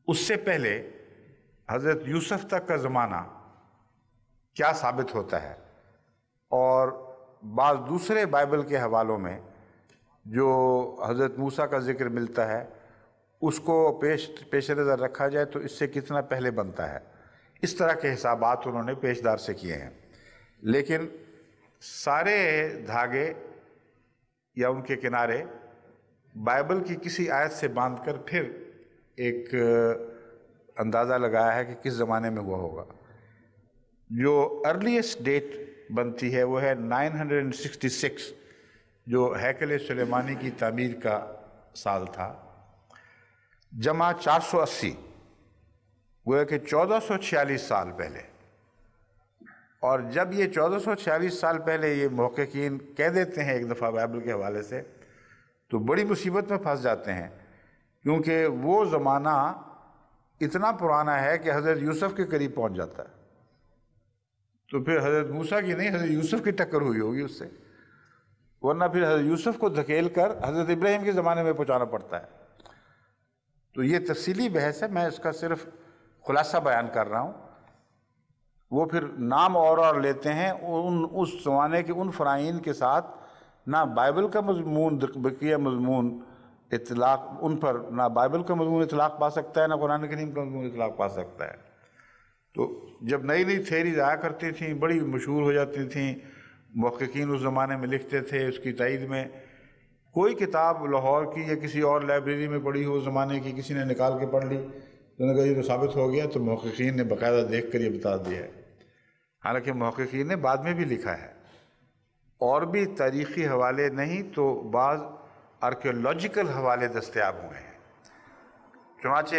اس سے پہلے حضرت یوسف تک کا زمانہ کیا ثابت ہوتا ہے، اور بعض دوسرے بائبل کے حوالوں میں جو حضرت موسیٰ کا ذکر ملتا ہے اس کو پیش نظر رکھا جائے تو اس سے کتنا پہلے بنتا ہے، اس طرح کے حسابات انہوں نے پیشدار سے کیے ہیں۔ لیکن سارے دھاگے یا ان کے کنارے بائبل کی کسی آیت سے باندھ کر پھر ایک اندازہ لگایا ہے کہ کس زمانے میں ہوا ہوگا۔ جو ارلیسٹ ڈیٹ بنتی ہے وہ ہے 966، جو ہیکل سلیمانی کی تعمیر کا سال تھا، جمع 480، گویا کہ 1446 سال پہلے۔ اور جب یہ 1446 سال پہلے یہ محققین کہہ دیتے ہیں ایک دفعہ بائبل کے حوالے سے تو بڑی مصیبت میں پھنس جاتے ہیں، کیونکہ وہ زمانہ اتنا پرانا ہے کہ حضرت یوسف کے قریب پہنچ جاتا ہے، تو پھر حضرت موسیٰ کی نہیں حضرت یوسف کی ٹکر ہوئی ہوگی اس سے، ورنہ پھر حضرت یوسف کو دھکیل کر حضرت ابراہیم کے زمانے میں پہنچانا پڑتا ہے۔ تو یہ تفصیلی بحث ہے، میں اس کا صرف خلاصہ بیان کر رہا ہوں۔ وہ پھر نام اور لیتے ہیں اس زمانے کے ان فرائین کے ساتھ، نہ بائبل کا مضمون بقیہ مضمون اطلاق ان پر، نہ بائبل کا مضمون اطلاق پا سکتا ہے، نہ قرآن کریم کا مضمون اطلاق پا سکتا ہے۔ تو جب نئی نئی تھیریز آیا کرتی تھیں، بڑی مشہور ہو جاتی تھیں، محققین اس زمانے میں لکھتے تھے اس کی تائید میں۔ کوئی کتاب لاہور کی یا کسی اور لائبریری میں پڑھی ہو اس زمانے کی، کسی نے نکال کے پڑھ لی تو نے کہا یہ تو ثابت ہو گیا، تو محققین نے باقاعدہ دیکھ کر یہ بتا دیا ہے۔ حالانکہ محققین نے بعد میں بھی لکھا ہے، اور بھی تاریخی حوالے نہیں تو بعض آرکیولوجیکل حوالے دستیاب ہوئے ہیں۔ چنانچہ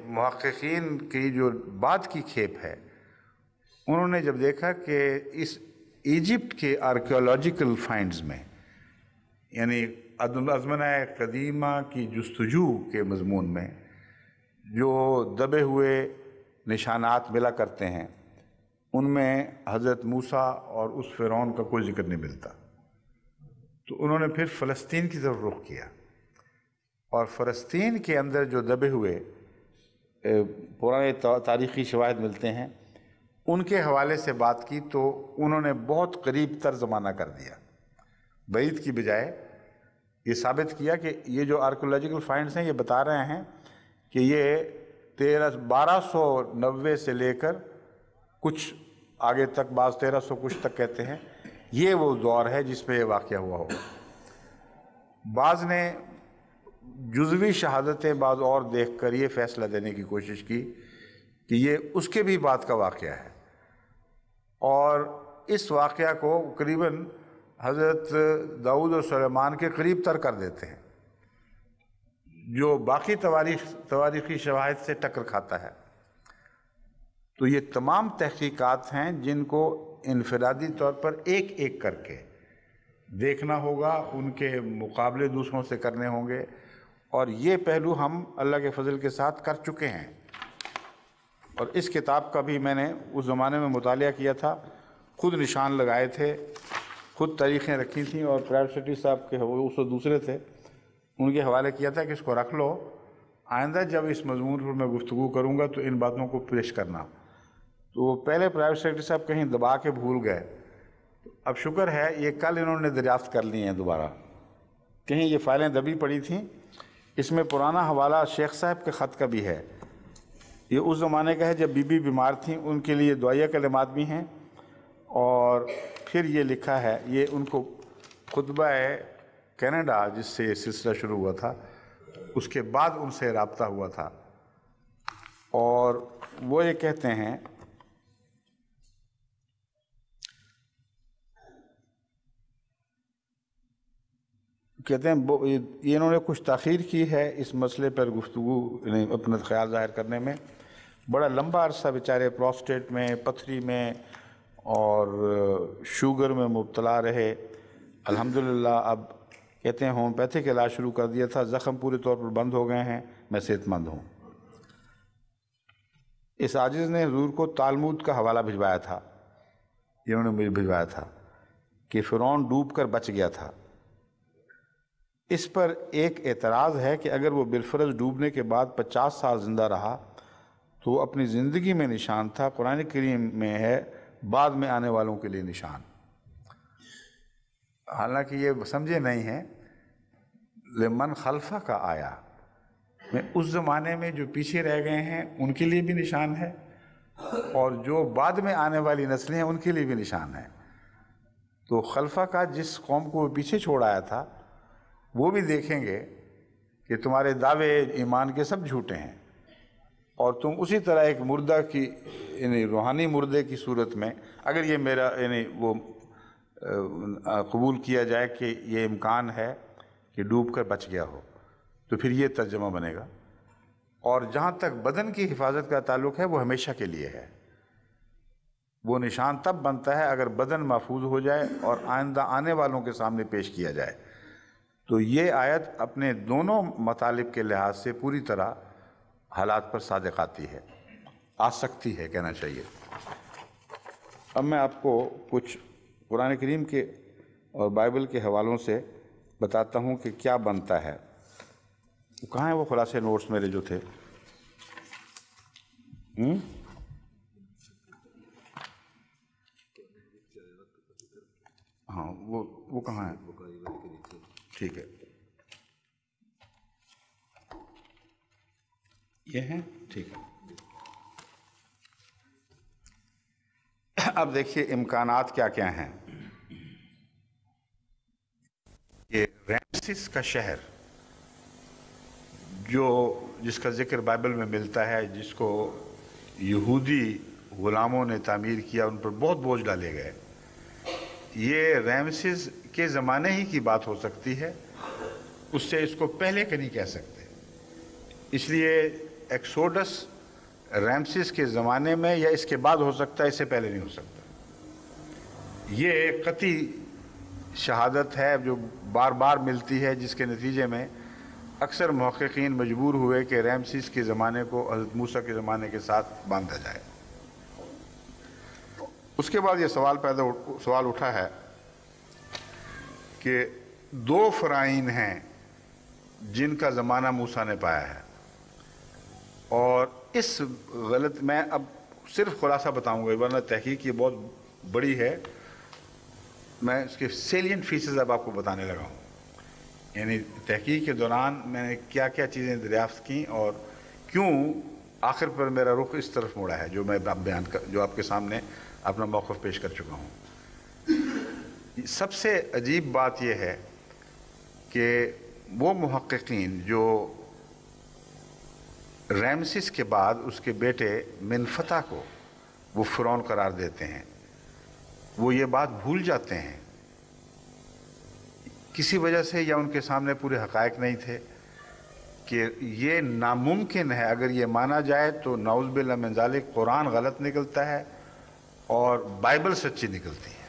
محققین کی جو بعد کی کھیپ ہے، انہوں نے جب دیکھا کہ اس ایجپٹ کے آرکیولوجیکل فائنڈز میں، یعنی ازمنہ قدیمہ کی جستجو کے مضمون میں جو دبے ہوئے نشانات ملا کرتے ہیں، ان میں حضرت موسیٰ اور اس فرعون کا کوئی ذکر نہیں ملتا، تو انہوں نے پھر فلسطین کی طرف رخ کیا، اور فلسطین کے اندر جو دبے ہوئے پرانے تاریخی شواہد ملتے ہیں ان کے حوالے سے بات کی، تو انہوں نے بہت قریب تر زمانہ کر دیا، بعید کی بجائے یہ ثابت کیا کہ یہ جو آرکیولوجیکل فائنڈز ہیں یہ بتا رہے ہیں کہ یہ 1290 سے لے کر کچھ آگے تک، بعض 1300 کچھ تک کہتے ہیں، یہ وہ دور ہے جس میں یہ واقعہ ہوا ہوگا۔ بعض نے جزوی شہادتیں بعض اور دیکھ کر یہ فیصلہ دینے کی کوشش کی کہ یہ اس کے بھی بعد کا واقعہ ہے، اور اس واقعہ کو قریباً حضرت داؤد اور سلیمان کے قریب تر کر دیتے ہیں، جو باقی تواریخی شواہد سے ٹکر کھاتا ہے۔ تو یہ تمام تحقیقات ہیں جن کو انفرادی طور پر ایک ایک کر کے دیکھنا ہوگا، ان کے مقابلے دوسروں سے کرنے ہوں گے، اور یہ پہلو ہم اللہ کے فضل کے ساتھ کر چکے ہیں۔ اور اس کتاب کا بھی میں نے اس زمانے میں مطالعہ کیا تھا، خود نشان لگائے تھے، خود تاریخیں رکھی تھیں، اور پرائیویٹ سٹی صاحب کے اس دوسرے تھے ان کے حوالے کیا تھا کہ اس کو رکھ لو، آئندہ جب اس مضمون پر میں گفتگو کروں گا تو ان باتوں کو پیش کرنا۔ تو پہلے پرائیویٹ سیکرٹری صاحب کہیں دبا کے بھول گئے، اب شکر ہے یہ کل انہوں نے دریافت کر لی ہیں دوبارہ، کہیں یہ فائلیں دبی پڑی تھیں۔ اس میں پرانا حوالہ شیخ صاحب کے خط کا بھی ہے، یہ اس زمانے کا ہے جب بی بی بیمار تھیں، ان کے لیے دعائیہ کلمات بھی ہیں، اور پھر یہ لکھا ہے، یہ ان کو خطبہ کینیڈا جس سے یہ سلسلہ شروع ہوا تھا اس کے بعد ان سے رابطہ ہوا تھا، اور وہ یہ کہتے ہیں یہ انہوں نے کچھ تاخیر کی ہے اس مسئلے پر گفتگو، اپنا خیال ظاہر کرنے میں۔ بڑا لمبا عرصہ بیچارے پروسٹیٹ میں، پتھری میں اور شوگر میں مبتلا رہے۔ الحمدللہ اب کہتے ہیں ہومیوپیتھک علاج شروع کر دیا تھا، زخم پورے طور پر بند ہو گئے ہیں، میں صحت مند ہوں۔ اس عاجز نے حضور کو تالمود کا حوالہ بھجوایا تھا، انہوں نے مجھے بھجوایا تھا کہ فرعون ڈوب کر بچ گیا تھا۔ اس پر ایک اعتراض ہے کہ اگر وہ بالفرض ڈوبنے کے بعد 50 سال زندہ رہا تو وہ اپنی زندگی میں نشان تھا، قرآن کریم میں ہے بعد میں آنے والوں کے لیے نشان۔ حالانکہ یہ سمجھے نہیں ہیں، لمن خلفہ کا آیا میں اس زمانے میں جو پیچھے رہ گئے ہیں ان کے لیے بھی نشان ہے، اور جو بعد میں آنے والی نسلیں ہیں ان کے لیے بھی نشان ہے۔ تو خلفہ کا جس قوم کو وہ پیچھے چھوڑ آیا تھا وہ بھی دیکھیں گے کہ تمہارے دعوے ایمان کے سب جھوٹے ہیں، اور تم اسی طرح ایک مردہ کی یعنی روحانی مردے کی صورت میں، اگر یہ میرا یعنی وہ قبول کیا جائے کہ یہ امکان ہے کہ ڈوب کر بچ گیا ہو، تو پھر یہ ترجمہ بنے گا۔ اور جہاں تک بدن کی حفاظت کا تعلق ہے وہ ہمیشہ کے لیے ہے، وہ نشان تب بنتا ہے اگر بدن محفوظ ہو جائے اور آئندہ آنے والوں کے سامنے پیش کیا جائے۔ تو یہ آیت اپنے دونوں مطالب کے لحاظ سے پوری طرح حالات پر صادق آتی ہے، آ سکتی ہے کہنا چاہیے۔ اب میں آپ کو کچھ قرآن کریم کے اور بائبل کے حوالوں سے بتاتا ہوں کہ کیا بنتا ہے۔ کہاں ہیں وہ خلاصے نوٹس میرے جو تھے؟ ہاں وہ کہاں ہیں؟ ٹھیک ہے، یہ ہیں، ٹھیک ہے۔ اب دیکھیے امکانات کیا کیا ہیں۔ یہ ریمسس کا شہر جس کا ذکر بائبل میں ملتا ہے، جس کو یہودی غلاموں نے تعمیر کیا، ان پر بہت بوجھ ڈالے گئے، یہ ریمسس کے زمانے ہی کی بات ہو سکتی ہے، اس سے اس کو پہلے کا نہیں کہہ سکتے۔ اس لیے ایکسوڈس ریمسس کے زمانے میں یا اس کے بعد ہو سکتا ہے، اس سے پہلے نہیں ہو سکتا۔ یہ ایک قطعی شہادت ہے جو بار بار ملتی ہے، جس کے نتیجے میں اکثر محققین مجبور ہوئے کہ ریمسس کے زمانے کو حضرت موسیٰ کے زمانے کے ساتھ باندھا جائے۔ اس کے بعد یہ سوال اٹھا ہے کہ دو فرعون ہیں جن کا زمانہ موسیٰ نے پایا ہے، اور اس غلط میں اب صرف خلاصہ بتاؤں گا، ورنہ تحقیق یہ بہت بڑی ہے، میں اس کے سیلینٹ فیچرز اب آپ کو بتانے لگا ہوں، یعنی تحقیق کے دوران میں نے کیا کیا چیزیں دریافت کیں اور کیوں آخر پر میرا رخ اس طرف موڑا ہے جو میں جو آپ کے سامنے اپنا موقف پیش کر چکا ہوں۔ سب سے عجیب بات یہ ہے کہ وہ محققین جو ریمسس کے بعد اس کے بیٹے منفتح کو وہ فرعون قرار دیتے ہیں، وہ یہ بات بھول جاتے ہیں کسی وجہ سے، یا ان کے سامنے پورے حقائق نہیں تھے، کہ یہ ناممکن ہے۔ اگر یہ مانا جائے تو نعوذ باللہ من ذالک قرآن غلط نکلتا ہے اور بائبل سچی نکلتی ہے،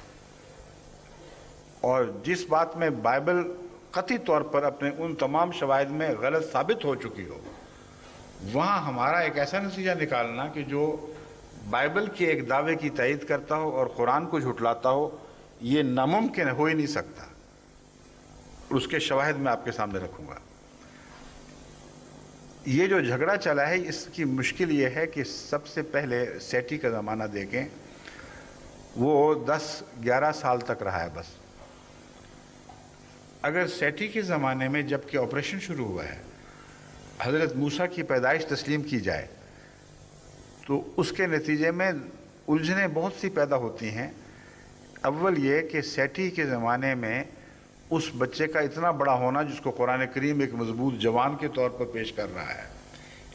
اور جس بات میں بائبل قطعی طور پر اپنے ان تمام شواہد میں غلط ثابت ہو چکی ہو، وہاں ہمارا ایک ایسا نتیجہ نکالنا کہ جو بائبل کے ایک دعوے کی تائید کرتا ہو اور قرآن کو جھٹلاتا ہو، یہ ناممکن ہو ہی نہیں سکتا۔ اس کے شواہد میں آپ کے سامنے رکھوں گا۔ یہ جو جھگڑا چلا ہے، اس کی مشکل یہ ہے کہ سب سے پہلے سیٹی کا زمانہ دیکھیں، وہ 10-11 سال تک رہا ہے بس۔ اگر سیٹی کے زمانے میں جب کہ آپریشن شروع ہوا ہے، حضرت موسیٰ کی پیدائش تسلیم کی جائے تو اس کے نتیجے میں الجھنیں بہت سی پیدا ہوتی ہیں۔ اول یہ کہ سیٹی کے زمانے میں اس بچے کا اتنا بڑا ہونا، جس کو قرآن کریم ایک مضبوط جوان کے طور پر پیش کر رہا ہے،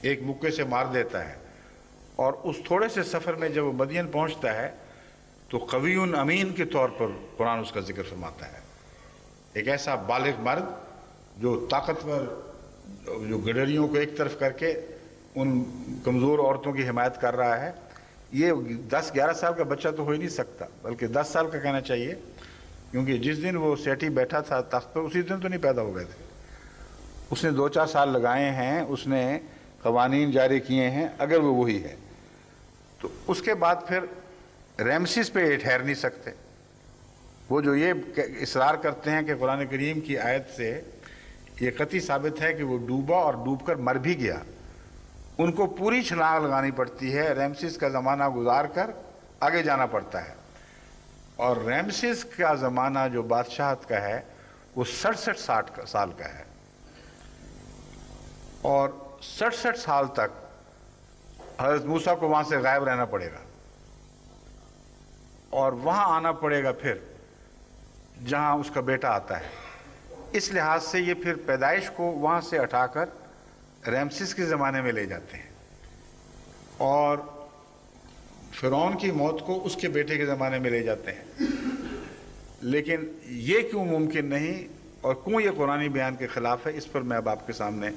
ایک مکے سے مار دیتا ہے، اور اس تھوڑے سے سفر میں جب وہ مدین پہنچتا ہے تو قوی امین کے طور پر قرآن اس کا ذکر فرماتا ہے، ایک ایسا بالغ مرد جو طاقتور، جو گڈریوں کو ایک طرف کر کے ان کمزور عورتوں کی حمایت کر رہا ہے۔ یہ 10-11 سال کا بچہ تو ہو ہی نہیں سکتا، بلکہ 10 سال کا کہنا چاہیے، کیونکہ جس دن وہ سیٹی بیٹھا تھا تخت پر، اسی دن تو نہیں پیدا ہو گئے تھے۔ اس نے 2-4 سال لگائے ہیں، اس نے قوانین جاری کیے ہیں، اگر وہ وہی ہے۔ تو اس کے بعد پھر ریمسیس پہ یہ ٹھہر نہیں سکتے. وہ جو یہ اصرار کرتے ہیں کہ قرآن کریم کی آیت سے یہ قطعی ثابت ہے کہ وہ ڈوبا اور ڈوب کر مر بھی گیا، ان کو پوری چھلانگ لگانی پڑتی ہے، ریمسیس کا زمانہ گزار کر آگے جانا پڑتا ہے. اور ریمسیس کا زمانہ جو بادشاہت کا ہے وہ 67 سال کا ہے، اور 67 سال تک حضرت موسیٰ کو وہاں سے غائب رہنا پڑے گا، اور وہاں آنا پڑے گا پھر جہاں اس کا بیٹا آتا ہے. اس لحاظ سے یہ پھر پیدائش کو وہاں سے اٹھا کر ریمسیس کے زمانے میں لے جاتے ہیں، اور فرعون کی موت کو اس کے بیٹے کے زمانے میں لے جاتے ہیں. لیکن یہ کیوں ممکن نہیں اور کیوں یہ قرآنی بیان کے خلاف ہے، اس پر میں اب آپ کے سامنے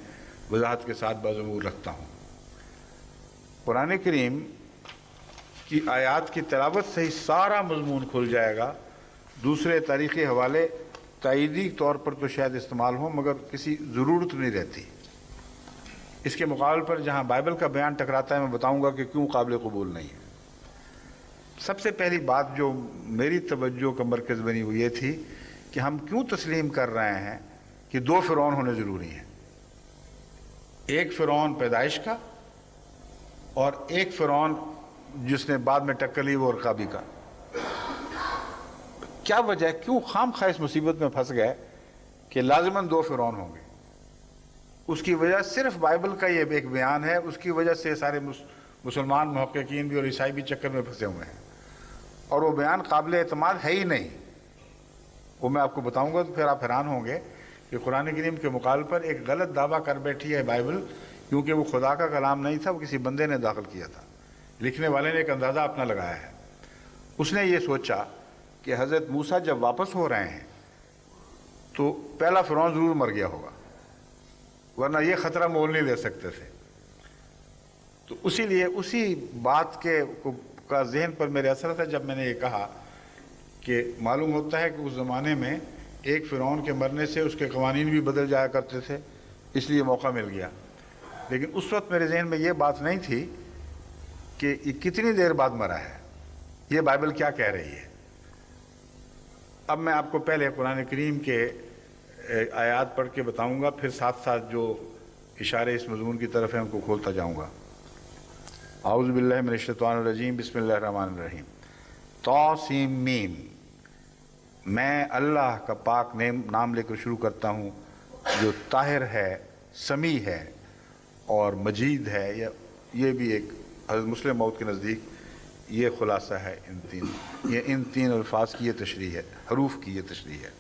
وضاحت کے ساتھ بازمور رکھتا ہوں. قرآن کریم کی آیات کی تلاوت سے ہی سارا مضمون کھل جائے گا. دوسرے تاریخی حوالے تائیدی طور پر تو شاید استعمال ہوں، مگر کسی ضرورت نہیں رہتی. اس کے مقابل پر جہاں بائبل کا بیان ٹکراتا ہے میں بتاؤں گا کہ کیوں قابل قبول نہیں ہے. سب سے پہلی بات جو میری توجہ کا مرکز بنی وہ یہ تھی کہ ہم کیوں تسلیم کر رہے ہیں کہ 2 فرعون ہونے ضروری ہیں، ایک فرعون پیدائش کا اور ایک فرعون جس نے بعد میں ٹکر لی وہ رقابی کا. کیا وجہ ہے، کیوں خام خواہ اس مصیبت میں پھنس گئے کہ لازماً 2 فرعون ہوں گے؟ اس کی وجہ صرف بائبل کا یہ ایک بیان ہے، اس کی وجہ سے سارے مسلمان محققین بھی اور عیسائی بھی چکر میں پھنسے ہوئے ہیں، اور وہ بیان قابل اعتماد ہے ہی نہیں. وہ میں آپ کو بتاؤں گا تو پھر آپ حیران ہوں گے کہ قرآن کریم کے مقابل پر ایک غلط دعویٰ کر بیٹھی ہے بائبل، کیونکہ وہ خدا کا کلام نہیں تھا، وہ کسی بندے نے داخل کیا تھا. لکھنے والے نے ایک اندازہ اپنا لگایا ہے. اس نے یہ سوچا کہ حضرت موسیٰ جب واپس ہو رہے ہیں تو پہلا فرعون ضرور مر گیا ہوگا، ورنہ یہ خطرہ مول نہیں لے سکتے تھے. تو اسی لیے اسی بات کا ذہن پر میرے اثر تھا جب میں نے یہ کہا کہ معلوم ہوتا ہے کہ اس زمانے میں ایک فرعون کے مرنے سے اس کے قوانین بھی بدل جایا کرتے تھے، اس لیے موقع مل گیا. لیکن اس وقت میرے ذہن میں یہ بات نہیں تھی کہ یہ کتنی دیر بعد مرا ہے، یہ بائبل کیا کہہ رہی ہے. اب میں آپ کو پہلے قرآن کریم کے آیات پڑھ کے بتاؤں گا، پھر ساتھ ساتھ جو اشارے اس مضمون کی طرف ہیں ان کو کھولتا جاؤں گا. اعوذ باللہ من الشیطان الرجیم، بسم اللہ الرحمن الرحیم. طاسیم میم. میں اللہ کا پاک نام لے کر شروع کرتا ہوں جو طاہر ہے، سمیع ہے اور مجید ہے. یہ بھی ایک حضرت مسلم موعود کے نزدیک یہ خلاصہ ہے ان تین الفاظ کی یہ تشریح ہے، حروف کی یہ تشریح ہے.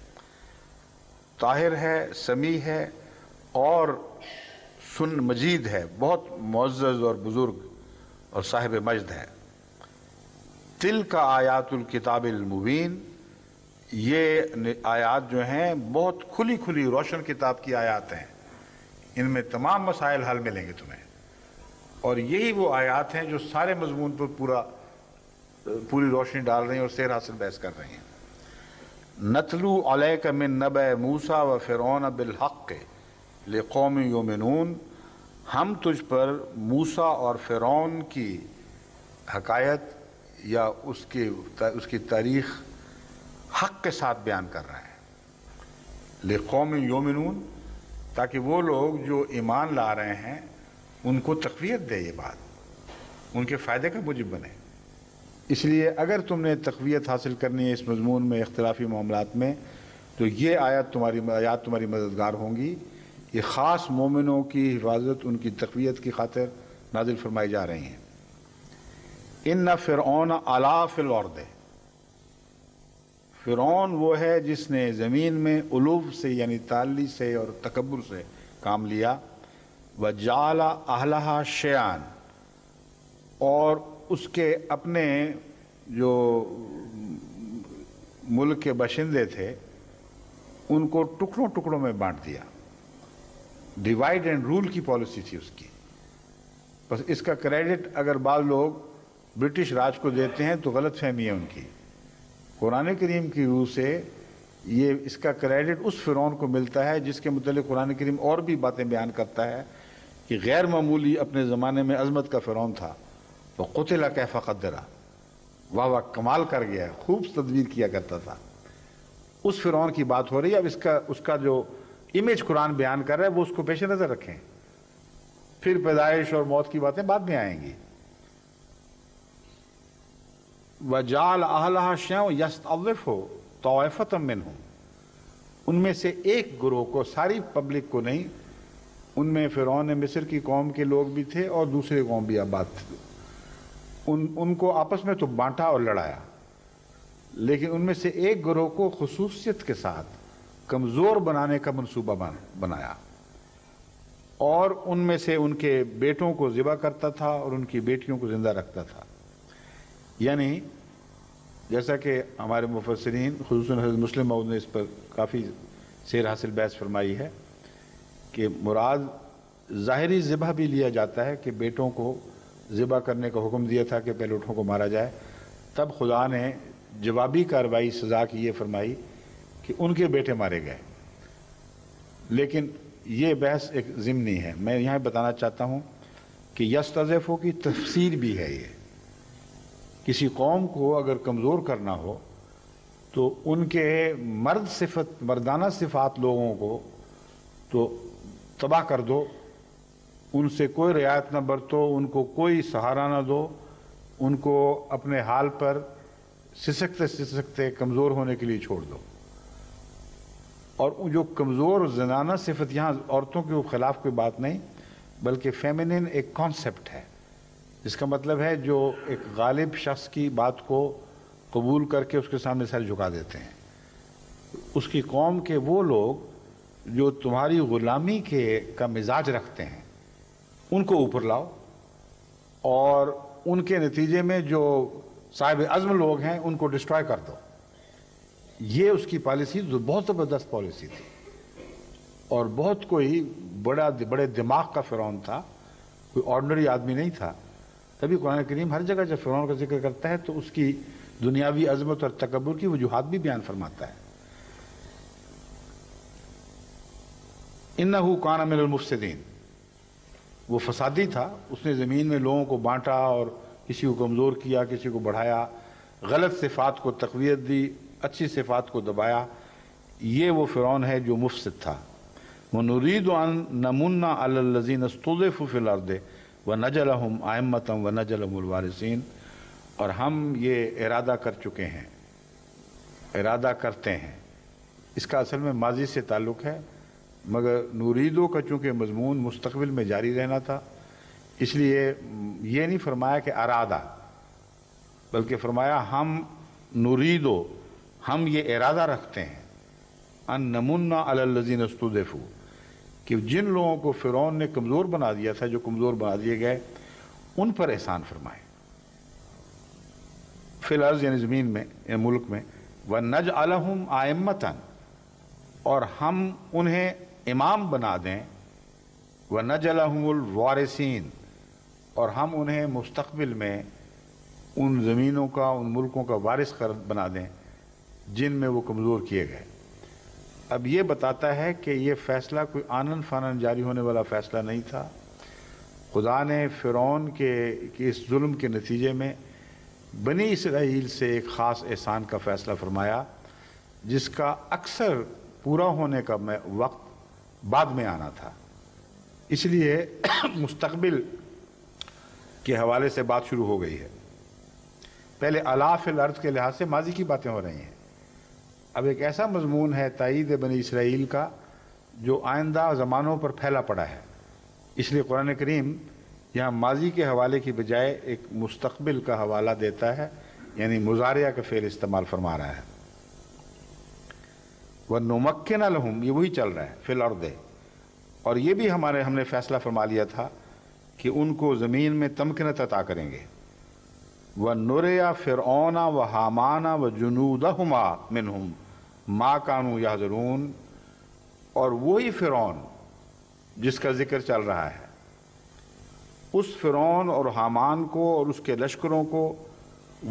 طاہر ہے، سمیع ہے اور مجید ہے، بہت معزز اور بزرگ اور صاحب مجد ہے. تلک آیات الکتاب المبین. یہ آیات جو ہیں بہت کھلی کھلی روشن کتاب کی آیات ہیں، ان میں تمام مسائل حل ملیں گے تمہیں، اور یہی وہ آیات ہیں جو سارے مضمون پر پوری روشنی ڈال رہی ہیں اور سیر حاصل بحث کر رہی ہیں. نتلو علیک من نبأ موسیٰ و فرعون بالحق لقوم یؤمنون. ہم تجھ پر موسیٰ اور فرعون کی حکایت یا اس کی تاریخ حق کے ساتھ بیان کر رہے ہیں. لقوم یؤمنون، تاکہ وہ لوگ جو ایمان لا رہے ہیں ان کو تقویت دے، یہ بات ان کے فائدے کا موجب بنے. اس لیے اگر تم نے تقویت حاصل کرنی ہے اس مضمون میں، اختلافی معاملات میں، تو یہ آیات تمہاری مددگار ہوں گی. یہ خاص مومنوں کی حفاظت، ان کی تقویت کی خاطر نازل فرمائی جا رہی ہیں. ان فرعون علا فی الارض. فرعون وہ ہے جس نے زمین میں علو سے یعنی تعالی سے اور تکبر سے کام لیا. وجعل اہلہا شیعاً، اور اس کے اپنے جو ملک کے باشندے تھے ان کو ٹکڑوں ٹکڑوں میں بانٹ دیا. ڈیوائیڈ اینڈ رول کی پالیسی تھی اس کی. بس اس کا کریڈٹ اگر بعض لوگ برٹش راج کو دیتے ہیں تو غلط فہمی ہے ان کی. قرآن کریم کی روح سے یہ اس کا کریڈٹ اس فرعون کو ملتا ہے جس کے متعلق قرآن کریم اور بھی باتیں بیان کرتا ہے کہ غیر معمولی اپنے زمانے میں عظمت کا فرعون تھا، وقتل کیف قدر، واہ واہ کمال کر گیا، خوب تدبیر کیا کرتا تھا، اس فرعون کی بات ہو رہی ہے۔ اب اس کا جو امیج قرآن بیان کر رہا ہے وہ اس کو پیش نظر رکھیں، پھر پیدائش اور موت کی باتیں بعد میں آئیں گی۔ وَجَعَلَ أَهْلَهَا شِيَعًا يَسْتَضْعِفُ طَائِفَةً مِّنْهُمْ، ان میں سے ایک گروہ کو، ساری پبلک کو نہیں، ان میں فرعون مصر کی قوم کے لوگ بھی تھے اور دوسرے قوم بھی آباد تھے، ان کو آپس میں تو بانٹا اور لڑایا، لیکن ان میں سے ایک گروہ کو خصوصیت کے ساتھ کمزور بنانے کا منصوبہ بنایا، اور ان میں سے ان کے بیٹوں کو ذبح کرتا تھا اور ان کی بیٹیوں کو زندہ رکھتا تھا۔ یعنی جیسا کہ ہمارے مفسرین خصوصاً حضرت مسلم موعود نے اس پر کافی سیر حاصل بحث فرمائی ہے کہ مراد ظاہری ذبح بھی لیا جاتا ہے کہ بیٹوں کو ذبح کرنے کا حکم دیا تھا کہ پہلے اونٹوں کو مارا جائے، تب خدا نے جوابی کارروائی سزا کی یہ فرمائی کہ ان کے بیٹے مارے گئے۔ لیکن یہ بحث ایک ضمنی ہے، میں یہاں بتانا چاہتا ہوں کہ یستضعف کی تفسیر بھی ہے۔ یہ کسی قوم کو اگر کمزور کرنا ہو تو ان کے مردانہ صفات لوگوں کو تو تباہ کر دو، ان سے کوئی رعایت نہ برتو، ان کو کوئی سہارا نہ دو، ان کو اپنے حال پر سسکتے کمزور ہونے کے لیے چھوڑ دو۔ اور جو کمزور زنانہ صفت، یہاں عورتوں کے خلاف کوئی بات نہیں، بلکہ فیمنن ایک کانسیپٹ ہے، اس کا مطلب ہے جو ایک غالب شخص کی بات کو قبول کر کے اس کے سامنے سر جھکا دیتے ہیں۔ اس کی قوم کے وہ لوگ جو تمہاری غلامی کا مزاج رکھتے ہیں ان کو اوپر لاؤ، اور ان کے نتیجے میں جو صاحب عزم لوگ ہیں ان کو ڈسٹرائے کر دو۔ یہ اس کی پالیسی بہت زبردست پالیسی تھی، اور بہت کوئی بڑے دماغ کا فرعون تھا، کوئی آرڈنری آدمی نہیں تھا۔ تبھی قرآن کریم ہر جگہ جب فرعون کا ذکر کرتا ہے تو اس کی دنیاوی عظمت اور تکبر کی وجوہات بھی بیان فرماتا ہے۔ اِنَّهُ كَانَ مِنَ الْمُفْسِدِينَ، وہ فسادی تھا، اس نے زمین میں لوگوں کو بانٹا اور کسی کو کمزور کیا، کسی کو بڑھایا، غلط صفات کو تقویت دی، اچھی صفات کو دبایا۔ یہ وہ فرعون ہے جو مفسد تھا۔ وَنُرِيدُ أَن نَمُنَّ عَلَى الَّذِينَ اسْتُضْعِفُوا فِي الْأَرْضِ وَنَجْعَلَهُمْ أَئِمَّةً وَنَجْعَلَهُمُ الْوَارِثِينَ، اور ہم یہ ارادہ کر چکے ہیں، ارادہ کرتے ہیں، اس کا اصل میں ماضی سے تعلق ہے، مگر نوریدو کا چونکہ مضمون مستقبل میں جاری رہنا تھا، اس لیے یہ نہیں فرمایا کہ ارادہ، بلکہ فرمایا ہم نوریدو، ہم یہ ارادہ رکھتے ہیں، ان نمن علی الذین استضعفوا، کہ جن لوگوں کو فرعون نے کمزور بنا دیا تھا، جو کمزور بنا دیے گئے، ان پر احسان فرمائے فی الارض، یعنی زمین میں، یعنی ملک میں، وَنَجْعَلَهُمْ آئِمَّةً، اور ہم انہیں امام بنا دیں، وَنَجْعَلَهُمُ الْوَارِثِينَ، اور ہم انہیں مستقبل میں ان زمینوں کا، ان ملکوں کا وارث بنا دیں جن میں وہ کمزور کیے گئے۔ اب یہ بتاتا ہے کہ یہ فیصلہ کوئی آنن فانن جاری ہونے والا فیصلہ نہیں تھا۔ خدا نے فرعون کے اس ظلم کے نتیجے میں بنی اسرائیل سے ایک خاص احسان کا فیصلہ فرمایا، جس کا اکثر پورا ہونے کا وقت بعد میں آنا تھا۔ اس لیے مستقبل کے حوالے سے بات شروع ہو گئی ہے۔ پہلے الا فی الارض کے لحاظ سے ماضی کی باتیں ہو رہی ہیں، اب ایک ایسا مضمون ہے تائید بنی اسرائیل کا جو آئندہ زمانوں پر پھیلا پڑا ہے، اس لیے قرآن کریم یہاں ماضی کے حوالے کی بجائے ایک مستقبل کا حوالہ دیتا ہے، یعنی مضارعہ کا فعل استعمال فرما رہا ہے۔ وَنُمَكِّنَ لَهُمْ، یہ وہی چل رہا ہے فی الارض، اور یہ بھی ہم نے فیصلہ فرما لیا تھا کہ ان کو زمین میں تمکنت عطا کریں گے۔ وَنُرِيَ فِرْعَوْنَ وَحَامَانَ وَجُنُودَهُمَا مِنْهُمْ مَا كَانُوا يَحْذَرُونَ، اور وہی فرعون جس کا ذکر چل رہا ہے، اس فرعون اور حامان کو اور اس کے لشکروں کو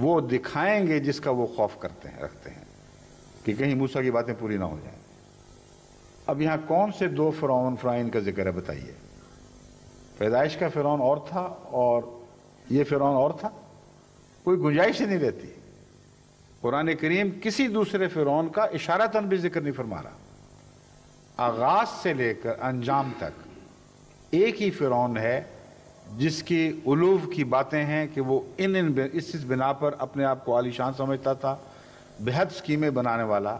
وہ دکھائیں گے جس کا وہ خوف رکھتے ہیں کہ کہیں موسیٰ کی باتیں پوری نہ ہو جائیں۔ اب یہاں کون سے دو فرعون کا ذکر ہے بتائیے؟ پیدائش کا فرعون اور تھا، اور یہ فرعون اور تھا، کوئی گنجائش ہی نہیں رہتی۔ قرآن کریم کسی دوسرے فرعون کا اشارتاً بھی ذکر نہیں فرما رہا، آغاز سے لے کر انجام تک ایک ہی فرعون ہے جس کی علو کی باتیں ہیں کہ وہ اس بنا پر اپنے آپ کو عالی شان سمجھتا تھا، بہت اسکیمیں بنانے والا۔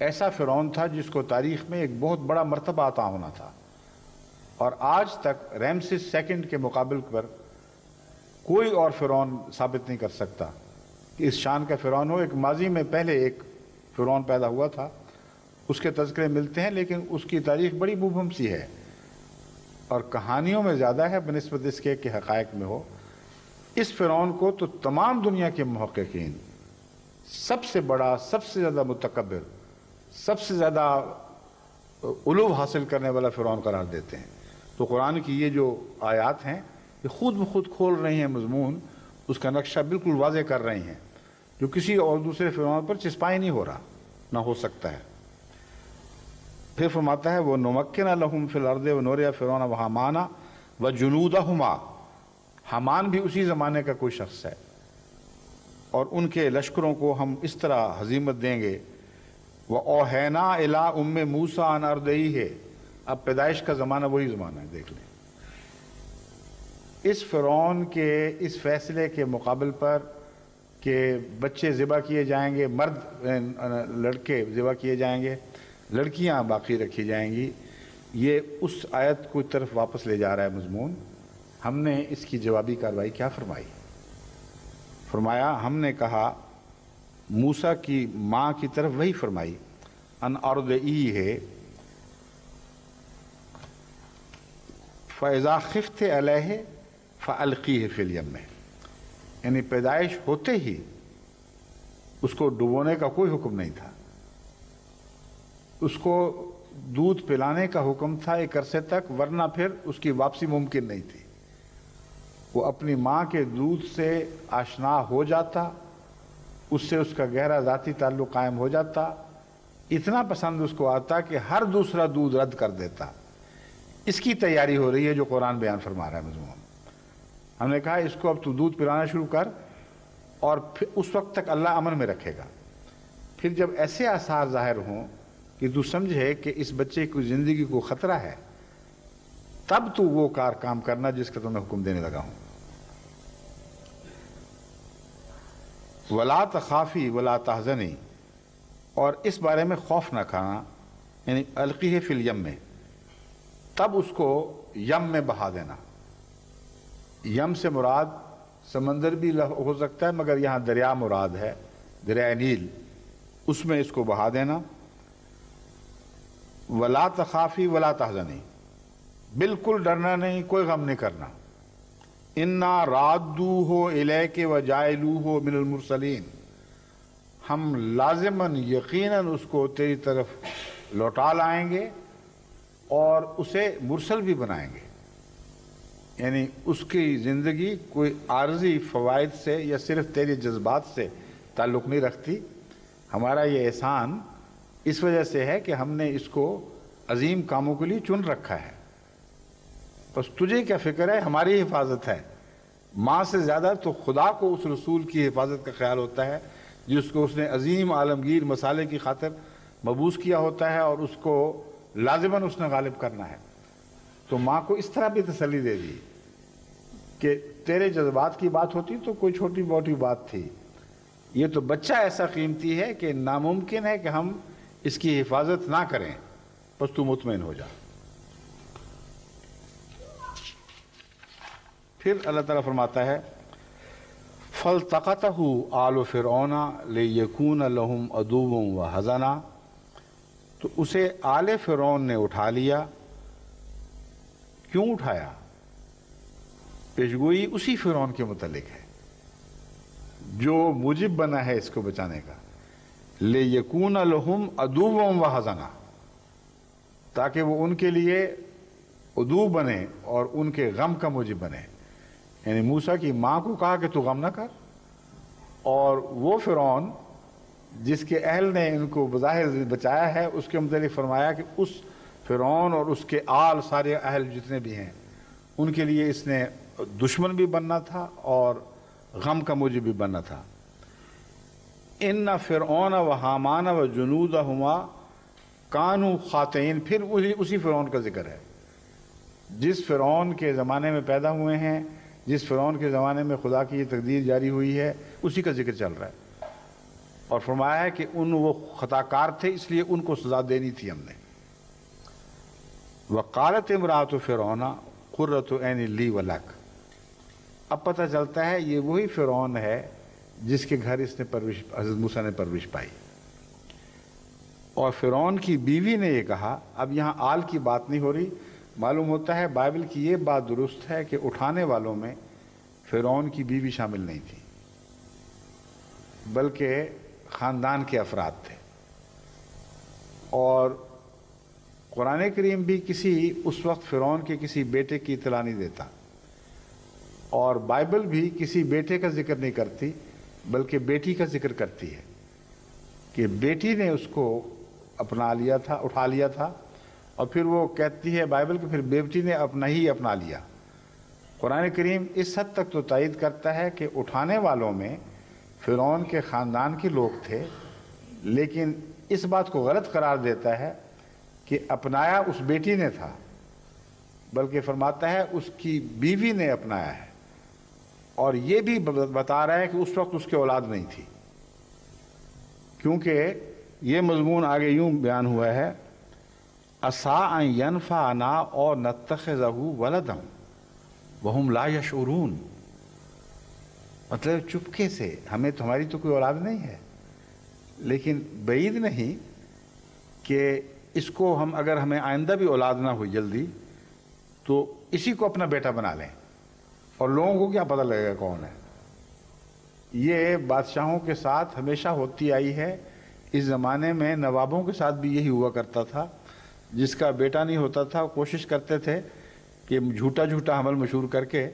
ایسا فرعون تھا جس کو تاریخ میں ایک بہت بڑا مرتبہ عطا ہونا تھا، اور آج تک رامسیس سیکنڈ کے مقابل پر کوئی اور فرعون ثابت نہیں کر سکتا کہ اس شان کا فرعون ہو۔ ایک ماضی میں پہلے ایک فرعون پیدا ہوا تھا، اس کے تذکرے ملتے ہیں، لیکن اس کی تاریخ بڑی مبہم سی ہے اور کہانیوں میں زیادہ ہے بنسبت اس کے کہ حقائق میں ہو۔ اس فرعون کو تو تمام دنیا کے محققین سب سے بڑا، سب سے زیادہ متکبر، سب سے زیادہ علو حاصل کرنے والا فرعون قرار دیتے ہیں۔ تو قرآن کی یہ جو آیات ہیں یہ خود بخود کھول رہی ہیں مضمون، اس کا نقشہ بالکل واضح کر رہی ہیں، جو کسی اور دوسرے فرعون پر چسپائی نہیں ہو رہا، نہ ہو سکتا ہے۔ پھر فرماتا ہے وَنُمَكِّنَ لَهُمْ فِي الْأَرْضِ وَنُرِيَ فِرْعَوْنَ وَحَامَانَ وَجُنُودَهُمَا۔ حامان بھی اسی زمانے کا کوئی شخص ہے، اور ان کے لشکروں کو ہم اس طرح ہزیمت دیں گے۔ وَأَوْحَيْنَا إِلَىٰ أُمِّ مُوسَىٰ أَنْ أَرْضِعِهِ۔ اب پیدائش کا زمانہ وہی زمانہ ہے، دیکھ لیں۔ اس فرعون کے اس فیصلے کے مقابل پر کہ بچے ذبح کیے جائیں گے، مرد لڑکے ذبح کیے جائیں گے، لڑکیاں باقی رکھی جائیں گی، یہ اس آیت کو طرف واپس لے جا رہا ہے مضمون۔ ہم نے اس کی جوابی کارروائی کیا فرمائی؟ فرمایا ہم نے کہا موسیٰ کی ماں کی طرف وہی فرمائی ان ارضعیہ فاذا خفت علیہ فالقیہ فی الیم، یعنی پیدائش ہوتے ہی اس کو ڈبونے کا کوئی حکم نہیں تھا، اس کو دودھ پلانے کا حکم تھا ایک عرصے تک، ورنہ پھر اس کی واپسی ممکن نہیں تھی۔ وہ اپنی ماں کے دودھ سے آشنا ہو جاتا، اس سے اس کا گہرا ذاتی تعلق قائم ہو جاتا، اتنا پسند اس کو آتا کہ ہر دوسرا دودھ رد کر دیتا۔ اس کی تیاری ہو رہی ہے جو قرآن بیان فرما رہا ہے مضمون۔ ہم نے کہا اس کو اب تو دودھ پلانا شروع کر، اور پھر اس وقت تک اللہ امن میں رکھے گا۔ پھر جب ایسے آثار ظاہر ہوں کہ تو سمجھے کہ اس بچے کی زندگی کو خطرہ ہے، تب تو وہ کام کرنا جس کا تمہیں حکم دینے لگا ہوں۔ وَلَا تَخَافِي وَلَا تَحْزَنِي، اور اس بارے میں خوف نہ کھانا، یعنی القیہ فی الیم میں، تب اس کو یم میں بہا دینا۔ یم سے مراد سمندر بھی ہو سکتا ہے، مگر یہاں دریا مراد ہے، دریائے نیل، اس میں اس کو بہا دینا۔ وَلَا تَخَافِي وَلَا تَحْزَنِي، بالکل ڈرنا نہیں، کوئی غم نہیں کرنا۔ اِنَّا رَادُّوهُ إِلَيْكَ وَجَاعِلُوهُ مِنَ الْمُرْسَلِينَ، ہم لازماً یقیناً اس کو تیری طرف لوٹا لائیں گے اور اسے مرسل بھی بنائیں گے، یعنی اس کی زندگی کوئی عارضی فوائد سے یا صرف تیری جذبات سے تعلق نہیں رکھتی۔ ہمارا یہ احسان اس وجہ سے ہے کہ ہم نے اس کو عظیم کاموں کے لیے چن رکھا ہے، بس تجھے کیا فکر ہے، ہماری حفاظت ہے۔ ماں سے زیادہ تو خدا کو اس رسول کی حفاظت کا خیال ہوتا ہے جس کو اس نے عظیم عالمگیر مسالے کی خاطر مبعوث کیا ہوتا ہے، اور اس کو لازماً اس نے غالب کرنا ہے۔ تو ماں کو اس طرح بھی تسلی دے دی کہ تیرے جذبات کی بات ہوتی تو کوئی چھوٹی موٹی بات تھی، یہ تو بچہ ایسا قیمتی ہے کہ ناممکن ہے کہ ہم اس کی حفاظت نہ کریں، بس تو مطمئن ہو جا۔ پھر اللہ تعالیٰ فرماتا ہے فَالْتَقَطَهُ آلُ فِرْعَوْنَ لِيَكُونَ لَهُمْ عَدُوًّا وَحَزَنًا، تو اسے آل فرعون نے اٹھا لیا۔ کیوں اٹھایا؟ پیشگوئی اسی فرعون کے متعلق ہے جو موجب بنا ہے اس کو بچانے کا۔ لِيَكُونَ لَهُمْ عَدُوًّا وَحَزَنًا، تاکہ وہ ان کے لیے عدو بنے اور ان کے غم کا موجب بنے۔ یعنی موسیٰ کی ماں کو کہا کہ تو غم نہ کر، اور وہ فرعون جس کے اہل نے ان کو بظاہر بچایا ہے اس کے متعلق فرمایا کہ اس فرعون اور اس کے آل، سارے اہل جتنے بھی ہیں، ان کے لیے اس نے دشمن بھی بننا تھا اور غم کا موجب بھی بننا تھا۔ ان فرعون و حامان و جنودہما کانوا خاطئین، پھر اسی فرعون کا ذکر ہے جس فرعون کے زمانے میں پیدا ہوئے ہیں، جس فرعون کے زمانے میں خدا کی یہ تقدیر جاری ہوئی ہے، اسی کا ذکر چل رہا ہے، اور فرمایا ہے کہ وہ خطا کار تھے، اس لیے ان کو سزا دینی تھی ہم نے۔ وقالت امرأۃ فرعون قرۃ عین لی ولک، اب پتہ چلتا ہے یہ وہی فرعون ہے جس کے گھر اس نے حضرت موسیٰ نے پرورش پائی۔ اور فرعون کی بیوی نے یہ کہا، اب یہاں آل کی بات نہیں ہو رہی، معلوم ہوتا ہے بائبل کی یہ بات درست ہے کہ اٹھانے والوں میں فرعون کی بیوی شامل نہیں تھی، بلکہ خاندان کے افراد تھے۔ اور قرآن کریم بھی اس وقت فرعون کے کسی بیٹے کی اطلاع نہیں دیتا، اور بائبل بھی کسی بیٹے کا ذکر نہیں کرتی بلکہ بیٹی کا ذکر کرتی ہے کہ بیٹی نے اس کو اپنا لیا تھا، اٹھا لیا تھا، اور پھر وہ کہتی ہے بائبل کہ پھر بیٹی نے اپنا لیا۔ قرآن کریم اس حد تک تو تائید کرتا ہے کہ اٹھانے والوں میں فرعون کے خاندان کے لوگ تھے، لیکن اس بات کو غلط قرار دیتا ہے کہ اپنایا اس بیٹی نے تھا، بلکہ فرماتا ہے اس کی بیوی نے اپنایا ہے، اور یہ بھی بتا رہا ہے کہ اس وقت اس کے اولاد نہیں تھی، کیونکہ یہ مضمون آگے یوں بیان ہوا ہے، عَسَىٰ أَن يَنفَعَنَا أَوْ نَتَّخِذَهُ وَلَدًا وَهُمْ لَا يَشْعُرُونَ، مطلب چپکے سے، ہمیں تمہاری تو کوئی اولاد نہیں ہے، لیکن بعید نہیں کہ اس کو اگر ہمیں آئندہ بھی اولاد نہ ہوئی جلدی تو اسی کو اپنا بیٹا بنا لیں، اور لوگوں کو کیا پتہ لگے گا کون ہے۔ یہ بادشاہوں کے ساتھ ہمیشہ ہوتی آئی ہے، اس زمانے میں نوابوں کے ساتھ بھی یہی ہوا کرتا تھا، جس کا بیٹا نہیں ہوتا تھا کوشش کرتے تھے کہ جھوٹا حمل مشہور کر کے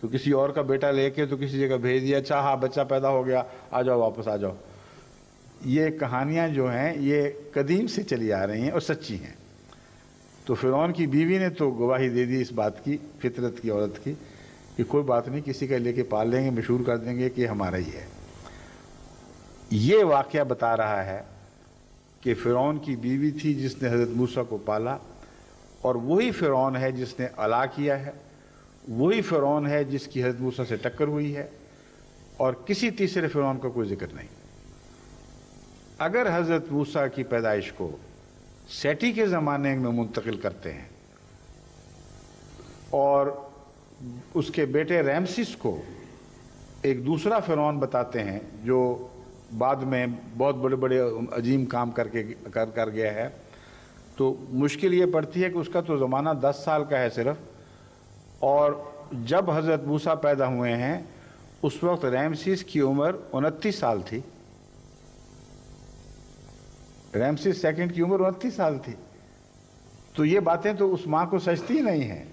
تو کسی اور کا بیٹا لے کے تو کسی جگہ بھیج دیا، اچھا ہاں بچہ پیدا ہو گیا، آ جاؤ واپس آ جاؤ۔ یہ کہانیاں جو ہیں یہ قدیم سے چلی آ رہی ہیں اور سچی ہیں۔ تو فرعون کی بیوی نے تو گواہی دے دی اس بات کی، فطرت کی عورت کی، کہ کوئی بات نہیں، کسی کا لے کے پال لیں گے، مشہور کر دیں گے کہ ہمارا ہی ہے۔ یہ واقعہ بتا رہا ہے کہ فرعون کی بیوی تھی جس نے حضرت موسیٰ کو پالا، اور وہی فرعون ہے جس نے علا کیا ہے، وہی فرعون ہے جس کی حضرت موسیٰ سے ٹکر ہوئی ہے، اور کسی تیسرے فرعون کا کوئی ذکر نہیں۔ اگر حضرت موسیٰ کی پیدائش کو سیٹی کے زمانے میں منتقل کرتے ہیں اور اس کے بیٹے ریمسس کو ایک دوسرا فرعون بتاتے ہیں جو بعد میں بہت بڑے بڑے عظیم کام کر گیا ہے، تو مشکل یہ پڑتی ہے کہ اس کا تو زمانہ 10 سال کا ہے صرف، اور جب حضرت موسیٰ پیدا ہوئے ہیں اس وقت ریمسس کی عمر 29 سال تھی، ریمسس سیکنڈ کی عمر 29 سال تھی۔ تو یہ باتیں تو اس ماں کو سجتی نہیں ہیں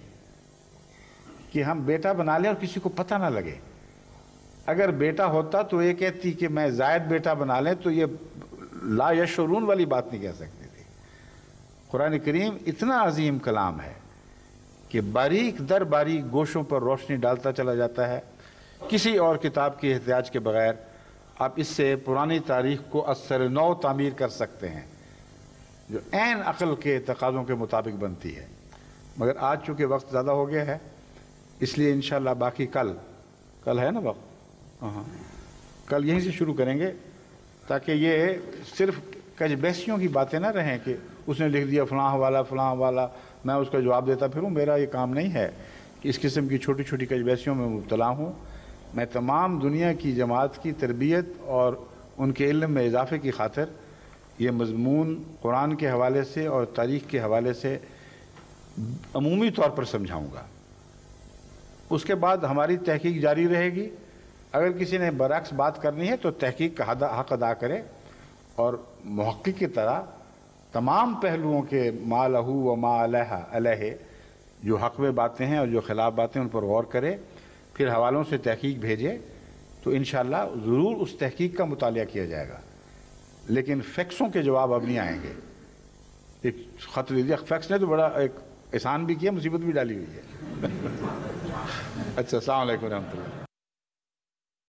کہ ہم بیٹا بنا لیں اور کسی کو پتہ نہ لگے۔ اگر بیٹا ہوتا تو یہ کہتی کہ میں زائد بیٹا بنا لیں، تو یہ لا یشعرون والی بات نہیں کہہ سکتی تھی۔ قرآن کریم اتنا عظیم کلام ہے کہ باریک در باریک گوشوں پر روشنی ڈالتا چلا جاتا ہے، کسی اور کتاب کے احتیاج کے بغیر آپ اس سے پرانی تاریخ کو اثر نو تعمیر کر سکتے ہیں، جو عین عقل کے تقاضوں کے مطابق بنتی ہے۔ مگر آج چونکہ وقت زیادہ ہو گیا ہے، اس لیے انشاءاللہ باقی کل ہے نا وقت، کل یہیں سے شروع کریں گے، تاکہ یہ صرف کج بحثیوں کی باتیں نہ رہیں کہ اس نے لکھ دیا فلاں والا میں اس کا جواب دیتا پھروں۔ میرا یہ کام نہیں ہے کہ اس قسم کی چھوٹی چھوٹی کج بحثیوں میں مبتلا ہوں۔ میں تمام دنیا کی جماعت کی تربیت اور ان کے علم میں اضافے کی خاطر یہ مضمون قرآن کے حوالے سے اور تاریخ کے حوالے سے عمومی طور پر سمجھاؤں گا۔ اس کے بعد ہماری تحقیق جاری رہے گی۔ اگر کسی نے برعکس بات کرنی ہے تو تحقیق کا حق ادا کرے، اور محقق کی طرح تمام پہلوؤں کے ما لہ و ما علیہ جو حق میں باتیں ہیں اور جو خلاف باتیں ان پر غور کرے، پھر حوالوں سے تحقیق بھیجے، تو انشاءاللہ ضرور اس تحقیق کا مطالعہ کیا جائے گا، لیکن فیکسوں کے جواب اب نہیں آئیں گے۔ ایک خط دے دیا، فیکس نے تو بڑا ایک احسان بھی کیا، مصیبت بھی ڈالی ہوئی ہے۔ اچھا، السلام علیکم ورحمۃ اللہ.